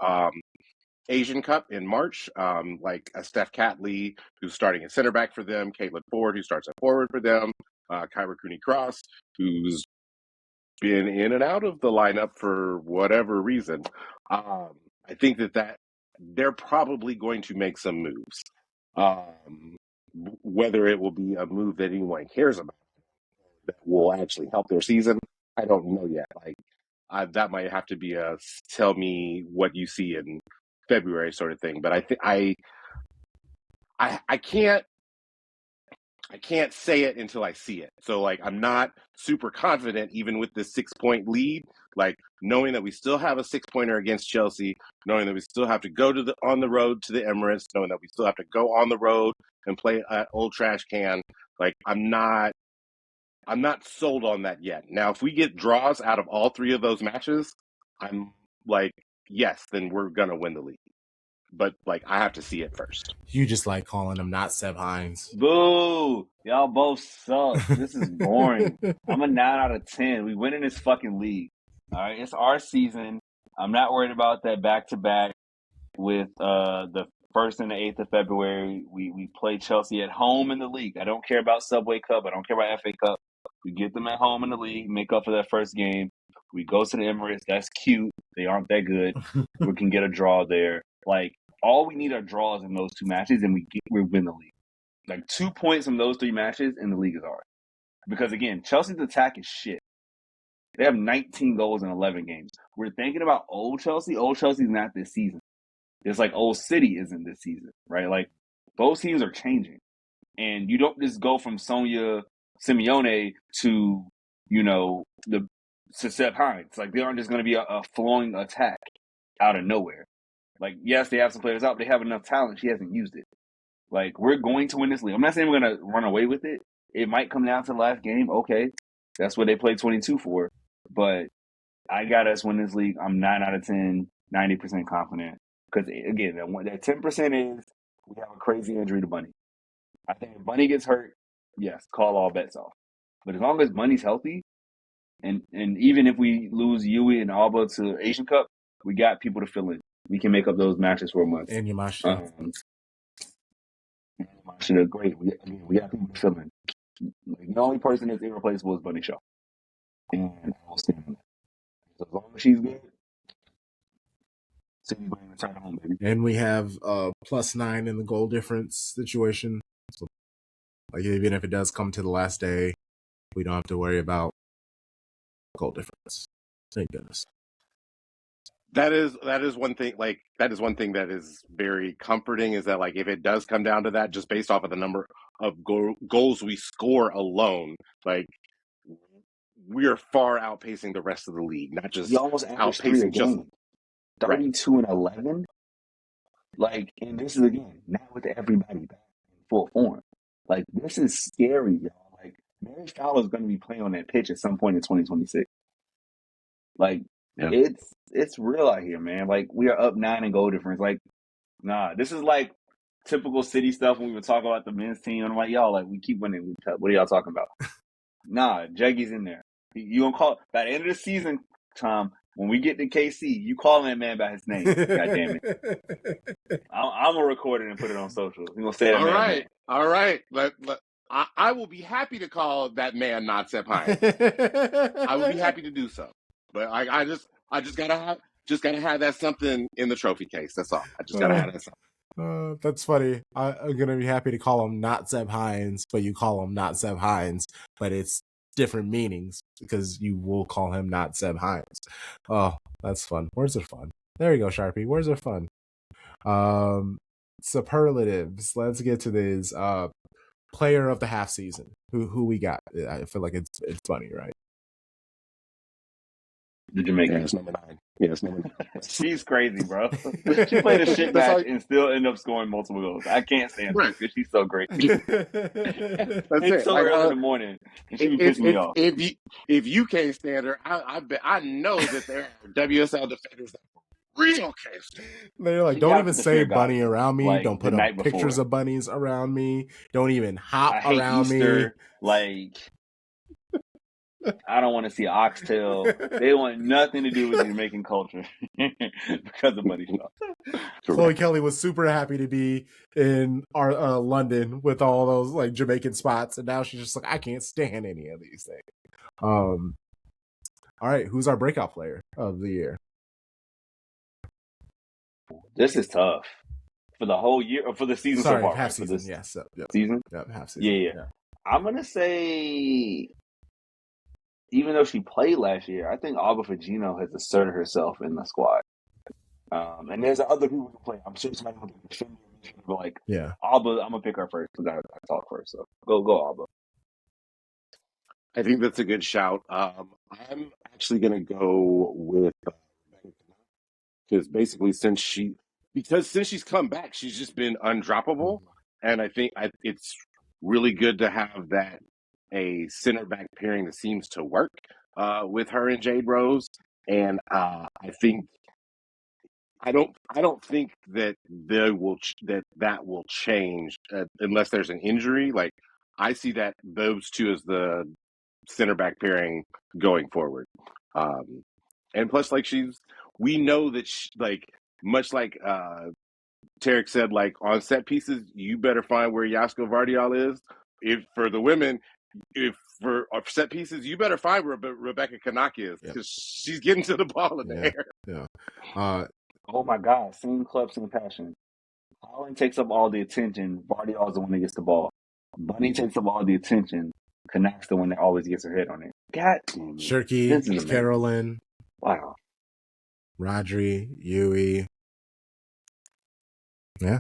Asian Cup in March, like Steph Catley, who's starting at center back for them, Caitlin Ford, who starts at forward for them, Kyra Cooney-Cross, who's been in and out of the lineup for whatever reason. I think that they're probably going to make some moves. Whether it will be a move that anyone cares about that will actually help their season, I don't know yet. Like, that might have to be a tell me what you see in February sort of thing. But I can't say it until I see it. So like I'm not super confident even with this 6-point lead, like knowing that we still have a 6-pointer against Chelsea, knowing that we still have to go on the road to the Emirates, knowing that we still have to go on the road and play at Old Trash Can. Like I'm not sold on that yet. Now if we get draws out of all 3 of those matches, I'm like, yes, then we're gonna win the league. But like I have to see it first. You just like calling him not Seb Hines. Boo! Y'all both suck. This is boring. I'm a 9 out of 10. We win in this fucking league. All right, it's our season. I'm not worried about that back-to-back with the 1st and the 8th of February. We play Chelsea at home in the league. I don't care about Subway Cup. I don't care about FA Cup. We get them at home in the league, make up for that first game. We go to the Emirates. That's cute. They aren't that good. We can get a draw there. Like, all we need are draws in those 2 matches, and we win the league. Like 2 points from those 3 matches, and the league is ours. Because again, Chelsea's attack is shit. They have 19 goals in 11 games. We're thinking about old Chelsea. Old Chelsea's not this season. It's like old City isn't this season, right? Like those teams are changing, and you don't just go from Sonia Simeone to Seb Hines. Like they aren't just going to be a flowing attack out of nowhere. Like, yes, they have some players out, but they have enough talent. She hasn't used it. Like, we're going to win this league. I'm not saying we're going to run away with it. It might come down to the last game. Okay, that's what they played 22 for. But I got us win this league. I'm 9 out of 10, 90% confident. Because, again, that 10% is we have a crazy injury to Bunny. I think if Bunny gets hurt, yes, call all bets off. But as long as Bunny's healthy, and even if we lose Yui and Alba to Asian Cup, we got people to fill in. We can make up those matches for a month. And Yamashita. Yamashita, great. We got people to fill in. Like, the only person that's irreplaceable is Bunny Shaw. And I will stand on that. So as long as she's good, City bring the title home, baby. And we have +9 in the goal difference situation. So, like, even if it does come to the last day, we don't have to worry about goal difference. Thank goodness. That is one thing. Like that is one thing that is very comforting. Is that like if it does come down to that, just based off of the number of goals we score alone, like we are far outpacing the rest of the league. Not just almost outpacing just 32 and 11. Like, and this is again now with everybody back in full form. Like this is scary, y'all. Like Mary Fowler's going to be playing on that pitch at some point in 2026. Like. Yeah. It's real out here, man. Like we are up 9 in goal difference. Like, nah, this is like typical City stuff when we were talking about the men's team. And I'm like, y'all, like we keep winning. What are y'all talking about? Nah, Jeggy's in there. You gonna call by the end of the season, Tom? When we get to KC, you calling that man by his name. God damn it! I'm gonna record it and put it on social. You gonna say that? All right. I will be happy to call that man not Seb Hines. I will be happy to do so. But I just gotta have that something in the trophy case. That's all. I just gotta have that something. That's funny. I'm gonna be happy to call him not Seb Hines, but you call him not Seb Hines, but it's different meanings because you will call him not Seb Hines. Oh, that's fun. Words are fun. There you go, Sharpie. Words are fun. Superlatives. Let's get to this. Player of the half season. Who we got? I feel like it's funny, right? The Jamaican. Yeah, it's number 9. Yeah, it's number 9. She's crazy, bro. She played a shit match and still end up scoring multiple goals. I can't stand her because she's so great. That's it's so early in the morning, and she be pissing me off. If you can't stand her, I know that there are WSL defenders that real can't. They're like, don't even say bunny around me. Like, don't put up pictures of bunnies around me. Don't even hop around me. Like. I don't want to see oxtail. They want nothing to do with Jamaican culture because of Bunny Shaw. Chloe Kelly was super happy to be in our London with all those like Jamaican spots, and now she's just like, I can't stand any of these things. All right, who's our breakout player of the year? This is tough for the whole year or for the season so far. Half season, yes. Yep. Season? Yep, half season. Yeah. I'm gonna say. Even though she played last year, I think Alba Fagino has asserted herself in the squad. And there's other people who can play. I'm sure somebody will defend Like, Yeah. Alba, I'm gonna pick her first because I talk first. So go Alba. I think that's a good shout. I'm actually going to go with because basically since she's come back, she's just been undroppable, and I think it's really good to have that a center back pairing that seems to work with her and Jade Rose, and I think I don't think that that will change unless there's an injury. Like I see that those two as the center back pairing going forward. And plus, like we know that like much like Tarek said, like on set pieces, you better find where Yasko Gvardiol is. If for the women, if for set pieces, you better find where Rebecca Kanaki is because she's getting to the ball in the air. Yeah. Oh my God! Same club, same passion. Holland takes up all the attention. Gvardiol is the one that gets the ball. Bunny takes up all the attention. Kanak's the one that always gets her head on it. God damn it. Cherki, This is amazing. Carolyn. Wow. Rodri, Yui. Yeah.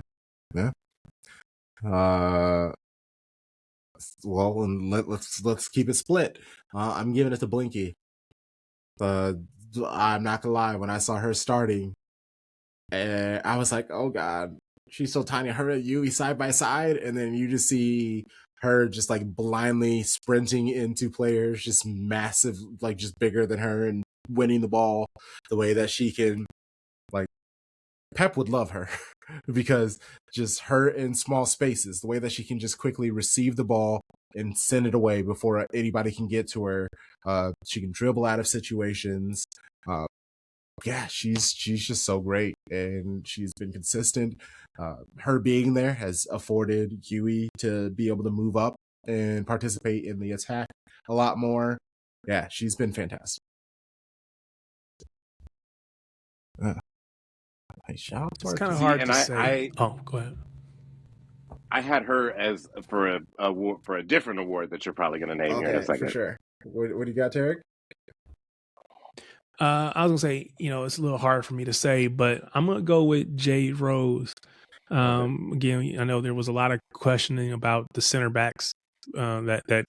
Well, and let's keep it split. I'm giving it to Blinky. I'm not gonna lie. When I saw her starting, I was like, "Oh God, she's so tiny." Her and Yui side by side, and then you just see her just like blindly sprinting into players, just massive, like just bigger than her, and winning the ball the way that she can. Like Pep would love her because just her in small spaces, the way that she can just quickly receive the ball and send it away before anybody can get to her. She can dribble out of situations. Yeah, she's just so great, and she's been consistent. Her being there has afforded Yui to be able to move up and participate in the attack a lot more. Yeah, she's been fantastic. It's kind of hard to say. Go ahead. I had her as for a different award that you're probably going to name here in a second. For sure. What do you got, Tarek? I was gonna say, it's a little hard for me to say, but I'm gonna go with Jade Rose. Again, I know there was a lot of questioning about the center backs, that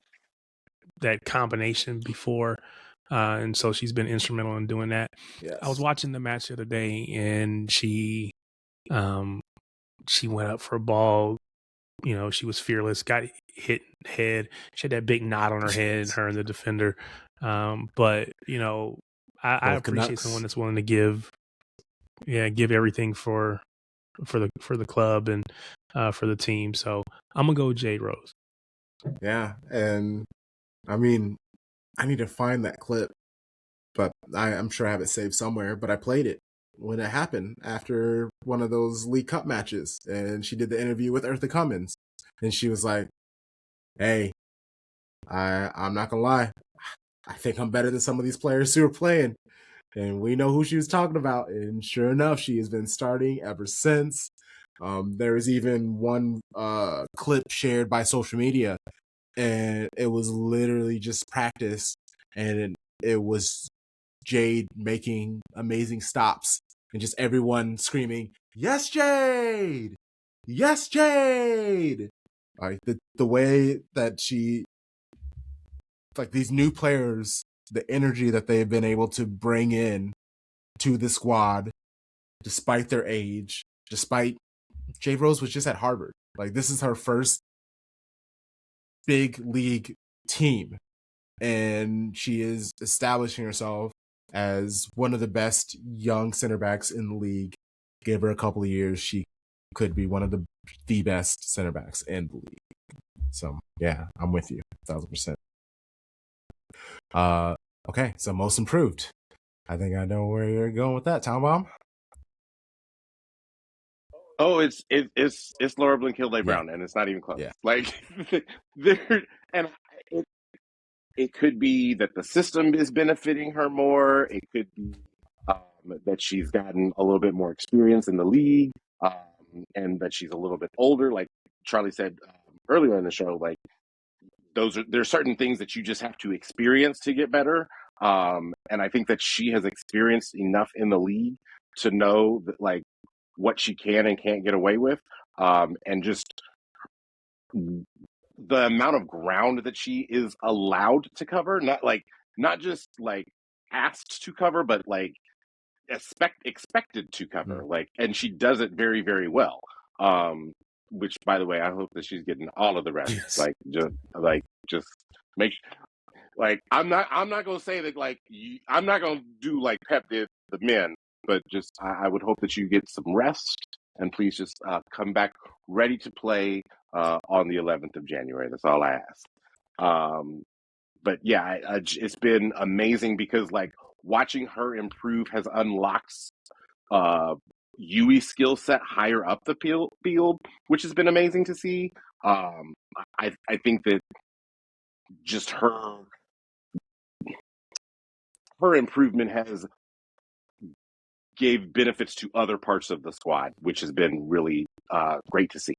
combination before, and so she's been instrumental in doing that. Yes. I was watching the match the other day, and she went up for a ball. She was fearless, got hit head. She had that big knot on her head, her and the defender. But I appreciate someone that's willing to give everything for the club and for the team. So I'm gonna go with Jade Rose. Yeah, and I mean, I need to find that clip, but I'm sure I have it saved somewhere. But I played it when it happened after one of those League Cup matches, and she did the interview with Eartha Cummins, and she was like, "Hey, I'm not gonna lie, I think I'm better than some of these players who are playing." And we know who she was talking about, and sure enough, she has been starting ever since. There was even one clip shared by social media, and it was literally just practice, and it was Jade making amazing stops, and just everyone screaming, "Yes, Jade! Yes, Jade!" Like the way that she, like these new players, the energy that they've been able to bring in to the squad, despite their age, despite Jade Rose was just at Harvard. Like this is her first big league team, and she is establishing herself as one of the best young center backs in the league. Give her a couple of years, she could be one of the best center backs in the league. So yeah, I'm with you 1,000%. Okay, so most improved. I think I know where you're going with that, Tom Bomb. Oh, it's Laura Blinkilde Brown, and it's not even close. Yeah. Like there, and it could be that the system is benefiting her more. It could be that she's gotten a little bit more experience in the league, and that she's a little bit older. Like Charlie said earlier in the show, like there's certain things that you just have to experience to get better. And I think that she has experienced enough in the league to know that like what she can and can't get away with. and just the amount of ground that she is allowed to cover, not just like asked to cover, but like expected to cover, and she does it very, very well. Which, by the way, I hope that she's getting all of the rest. Yes. Just make I'm not gonna say that I'm not gonna do like Pep did the men, but just I would hope that you get some rest and please just come back ready to play on the 11th of January. That's all I ask. But yeah, it's been amazing because like watching her improve has unlocked Yui's skill set higher up the field, which has been amazing to see. I think that just her improvement has gave benefits to other parts of the squad, which has been really great to see.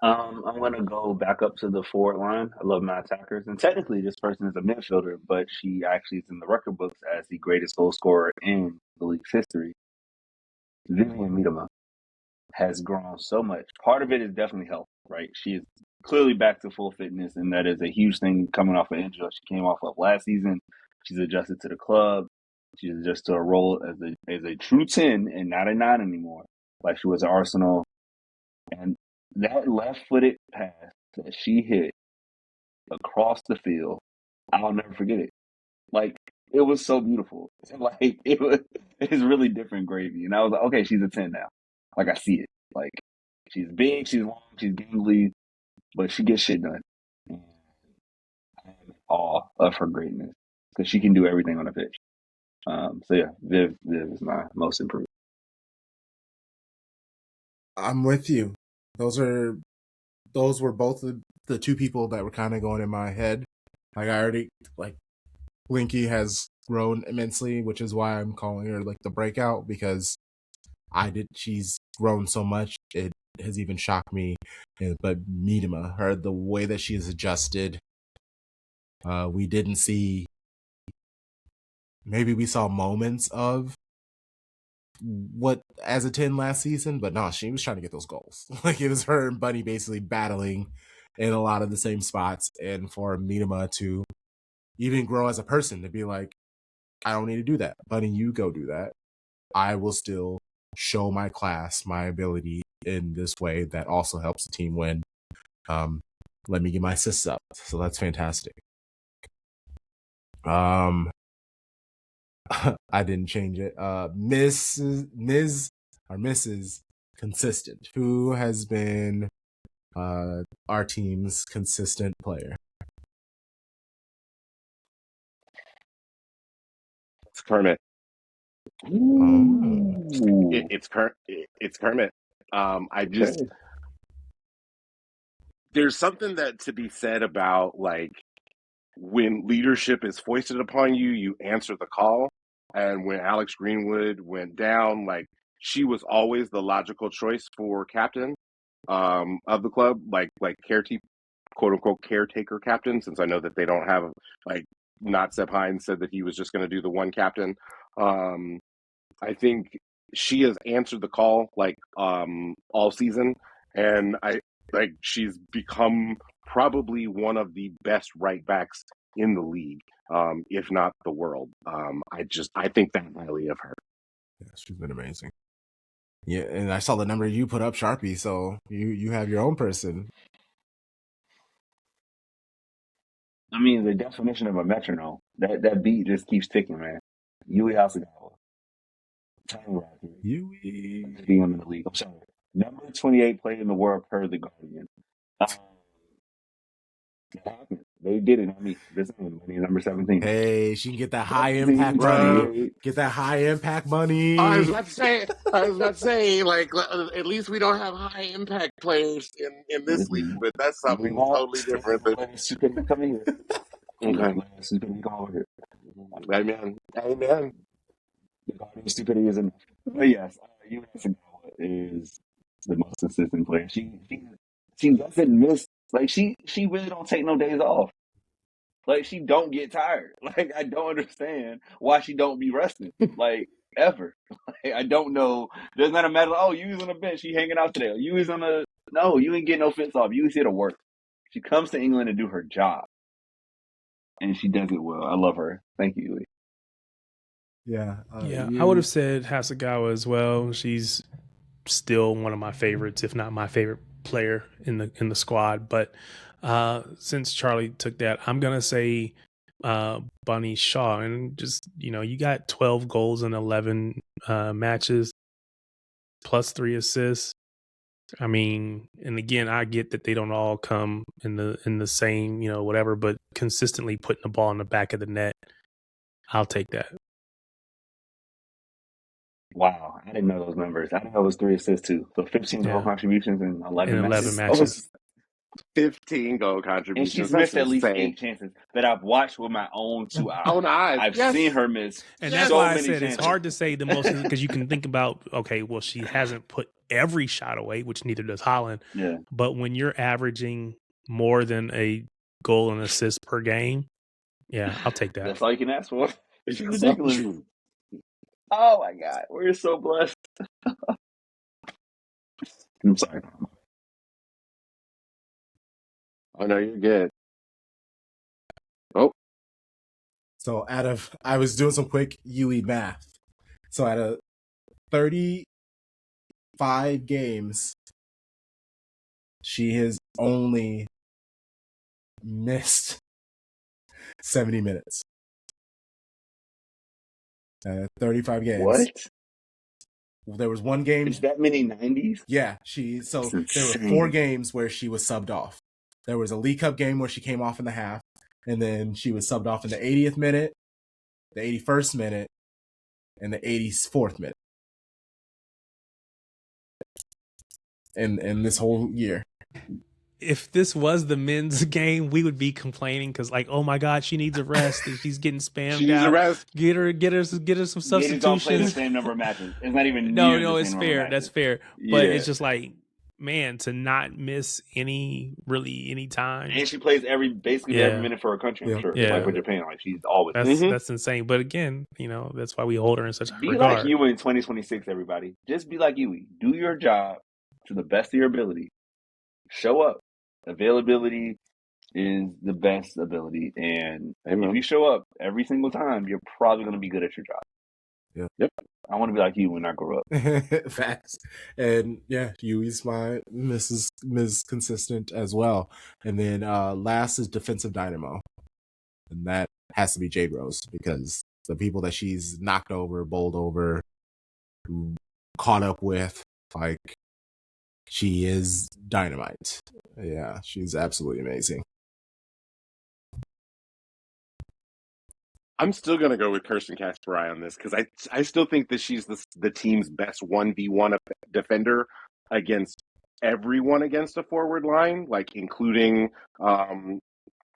I'm going to go back up to the forward line. I love my attackers. And technically, this person is a midfielder, but she actually is in the record books as the greatest goal scorer in the league's history. Vivian Miedema has grown so much. Part of it is definitely health, right? She is clearly back to full fitness, and that is a huge thing coming off an injury she came off of last season. She's adjusted to the club. She's adjusted to a role as a true 10 and not a 9 anymore, like she was at Arsenal. And that left-footed pass that she hit across the field, I'll never forget it. Like, it was so beautiful. Like, it's really different gravy. And I was like, okay, she's a 10 now. Like, I see it. Like, she's big, she's long, she's gangly, but she gets shit done. And I am in awe of her greatness because she can do everything on the pitch. So yeah, Viv is my most improved. I'm with you. Those were both the two people that were kind of going in my head. Like I already Linky has grown immensely, which is why I'm calling her like the breakout, because she's grown so much it has even shocked me. But Miedema, the way that she has adjusted, we didn't see. Maybe we saw moments of what as a 10 last season, but no, she was trying to get those goals. Like it was her and Bunny basically battling in a lot of the same spots, and for Miedema to even grow as a person, to be like, I don't need to do that. Bunny, you go do that. I will still show my class, my ability in this way that also helps the team win. Let me get my assists up. So that's fantastic. I didn't change it. Ms. Consistent. Who has been our team's consistent player? It's Kermit. It's Kermit. There's something that to be said about like when leadership is foisted upon you, you answer the call. And when Alex Greenwood went down, like she was always the logical choice for captain of the club, like quote unquote caretaker captain, since I know that they don't have not Sepp Hines said that he was just going to do the one captain. I think she has answered the call all season, and she's become probably one of the best right backs in the league, if not the world. I think that highly of her. Yeah, she's been amazing. Yeah, and I saw the number you put up, Sharpie, so you have your own person. I mean, the definition of a metronome. That beat just keeps ticking, man. Yui Hasegawa. Yui. DM in the league. I'm sorry. Number 28 player in the world per The Guardian. It happened. They did it. I mean, this is money number 17. Hey, she can get that high impact money. Get that high impact money. I was about to say, like, at least we don't have high impact players in this league, but that's something totally different. Come here. Okay. Come over here. Amen. The Guardian stupidity is enough. But yes, Yui Hasegawa is the most consistent player. She doesn't miss. Like she really don't take no days off. Like she don't get tired. Like I don't understand why she don't be resting. Like ever. Like, I don't know. Doesn't matter. Oh, you was on the bench. You hanging out today. You was on the. No, you ain't getting no fits off. You was here to work. She comes to England to do her job, and she does it well. I love her. Thank you, Yui. Yeah. I would have said Hasegawa as well. She's still one of my favorites, if not my favorite player in the squad. But since Charlie took that, I'm gonna say Bunny Shaw, and just you got 12 goals in 11 matches, plus 3 assists. I mean, and again, I get that they don't all come in the same whatever, but consistently putting the ball in the back of the net, I'll take that. Wow, I didn't know those numbers. I didn't know it was 3 assists too. So 15 goal contributions in 11 matches. 15 goal contributions. And she's missed at least 8 chances that I've watched with my own 2 eyes. Own eyes. I've seen her miss. And that's so why I many said chances. It's hard to say the most because you can think about, okay, well, she hasn't put every shot away, which neither does Holland. Yeah. But when you're averaging more than a goal and assist per game, yeah, I'll take that. That's all you can ask for. It's ridiculous. Oh my God, we're so blessed. I'm sorry. Oh no, you're good. Oh. So I was doing some quick UE math. So out of 35 games, she has only missed 70 minutes. 35 games. What? There was one game. Is that many 90s? Yeah, there were 4 games where she was subbed off. There was a League Cup game where she came off in the half, and then she was subbed off in the 80th minute, the 81st minute, and the 84th minute. In this whole year. If this was the men's game, we would be complaining because, like, oh my God, she needs a rest. And she's getting spammed. She needs a rest. Get her some substitutions. Don't play the same number of matches. It's not even no. It's fair. That's fair. But it's just like, man, to not miss any time. And she plays basically every minute for her country. I'm sure. Like with Japan, like she's always. That's insane. But again, that's why we hold her in such high regard. Be like you in 2026, everybody. Just be like you. Do your job to the best of your ability. Show up. Availability is the best ability, and if you show up every single time, you're probably going to be good at your job. Yeah. Yep. I want to be like you when I grow up. Facts. And yeah, Yui's my Ms. Consistent as well. And then last is defensive dynamo, and that has to be Jade Rose because the people that she's knocked over, bowled over, caught up with, like. She is dynamite. Yeah, she's absolutely amazing. I'm still going to go with Kirsten Kasperai on this because I still think that she's the team's best 1v1 defender against everyone against a forward line, like including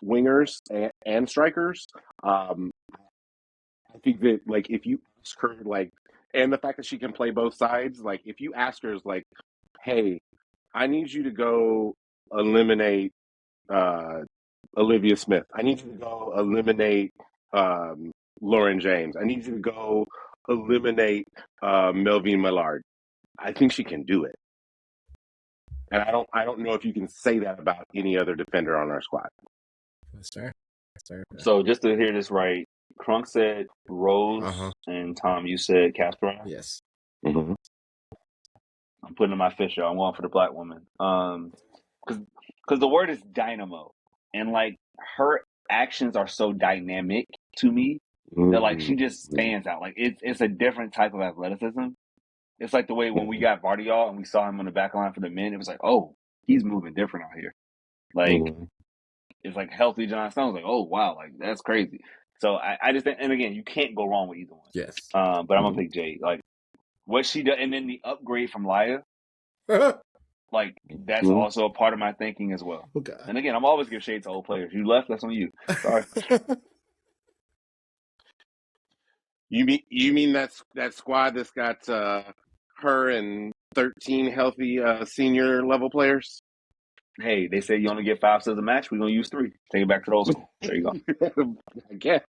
wingers and strikers. I think that, like, if you ask her, like, and the fact that she can play both sides, like, if you ask her, like, hey, I need you to go eliminate Olivia Smith. I need you to go eliminate Lauren James. I need you to go eliminate Melvin Millard. I think she can do it. And I don't know if you can say that about any other defender on our squad. That's fair. So just to hear this right, Crunk said Rose, and Tom, you said Kasperai? Yes. Mm-hmm. I'm putting in my fish, y'all. I'm going for the black woman. Because the word is dynamo. And, like, her actions are so dynamic to me that, like, she just stands out. Like, it's a different type of athleticism. It's like the way when we got Gvardiol and we saw him on the back line for the men, it was like, oh, he's moving different out here. Like, it's like healthy John Stone's like, oh, wow, like, that's crazy. So I just think, and again, you can't go wrong with either one. Yes. But I'm going to pick Jade. Like, what she does, and then the upgrade from Laya, like, that's also a part of my thinking as well. Okay. And again, I'm always give shade to old players. You left, that's on you. Sorry. You mean that squad that's got her and 13 healthy senior level players? Hey, they say you only get 5 sets a match. We're going to use 3. Take it back to the old school. There you go. I guess.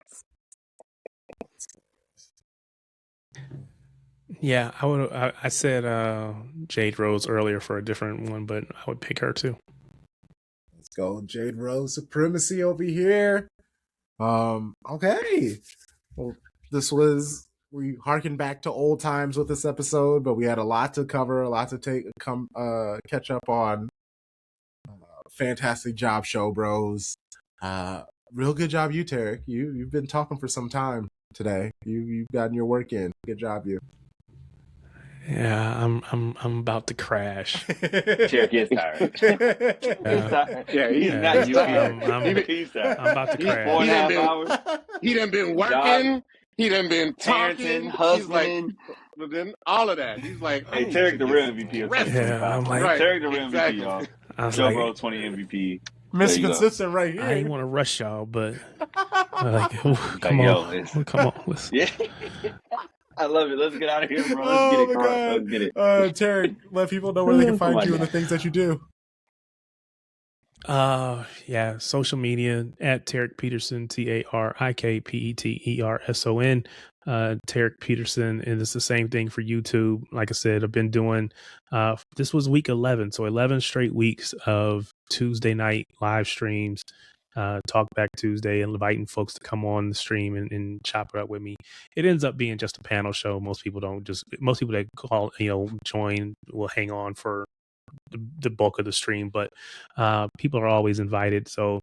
Yeah, I said Jade Rose earlier for a different one, but I would pick her too. Let's go, Jade Rose supremacy over here. Okay. Well, we harken back to old times with this episode, but we had a lot to cover, a lot to catch up on. Fantastic job, show bros. Real good job, you, Tarek. You've been talking for some time today. You've gotten your work in. Good job, you. Yeah, I'm about to crash. Cherki is tired. He's tired. Yeah, He's not you. He's tired. I'm about to crash. 4.5 hours. He done been working. He done been talking. Hustling. He's like, but then all of that. He's like, hey, Tarek the real MVP of 2025. Yeah, I'm like, right, Tarek the real MVP, y'all. Joe Bro 20 MVP. Mr. Consistent right here. I ain't want to rush y'all, but come on. Yeah. I love it. Let's get out of here, bro. Let's get it. Tarek, let people know where they can find you and the things that you do. Yeah, social media at Tarek Peterson, TARIKPETERSON. Tarek Peterson, and it's the same thing for YouTube. Like I said, I've been doing this was week 11, so 11 straight weeks of Tuesday night live streams, Talk Back Tuesday, and inviting folks to come on the stream and chop it up with me. It ends up being just a panel show. Most people that call, join will hang on for the bulk of the stream, but people are always invited. So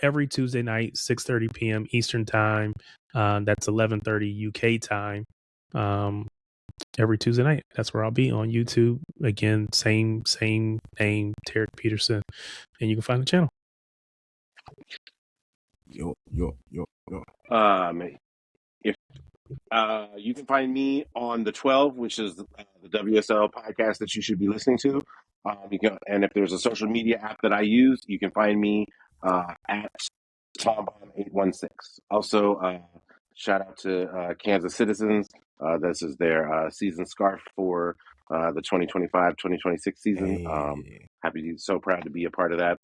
every Tuesday night, 6:30 p.m. Eastern time, that's 11:30 UK time. Every Tuesday night, that's where I'll be on YouTube. Again, same name, Tarek Peterson, and you can find the channel. Yo. If you can find me on the 12, which is the WSL podcast that you should be listening to. And if there's a social media app that I use, you can find me at TomBomb816. Also, shout out to Kansas Citizens. This is their season scarf for the 2025-2026 season. So proud to be a part of that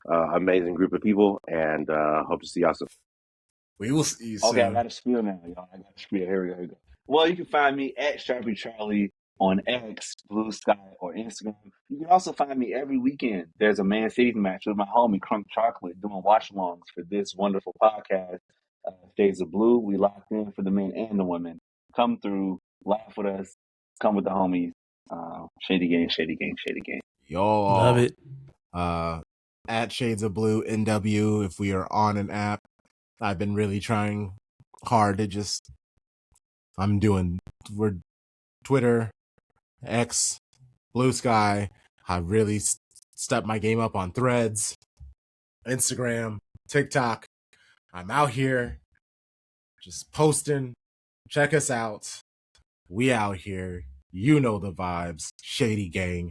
amazing group of people, and hope to see y'all soon. We will see you soon. Okay, I got a spiel now, y'all. Here we go. Well, you can find me at Sharpie Charlie on X, Blue Sky, or Instagram. You can also find me every weekend. There's a Man City match with my homie Crunk Chocolate doing watch-alongs for this wonderful podcast, Shades of Blue. We locked in for the men and the women. Come through, laugh with us, come with the homies. Shady gang. Yo, love it. At Shades of Blue NW. If we are on an app, I've been really trying hard to we're Twitter, X, Blue Sky. I really stepped my game up on Threads, Instagram, TikTok. I'm out here just posting. Check us out. We out here. You know the vibes. Shady gang.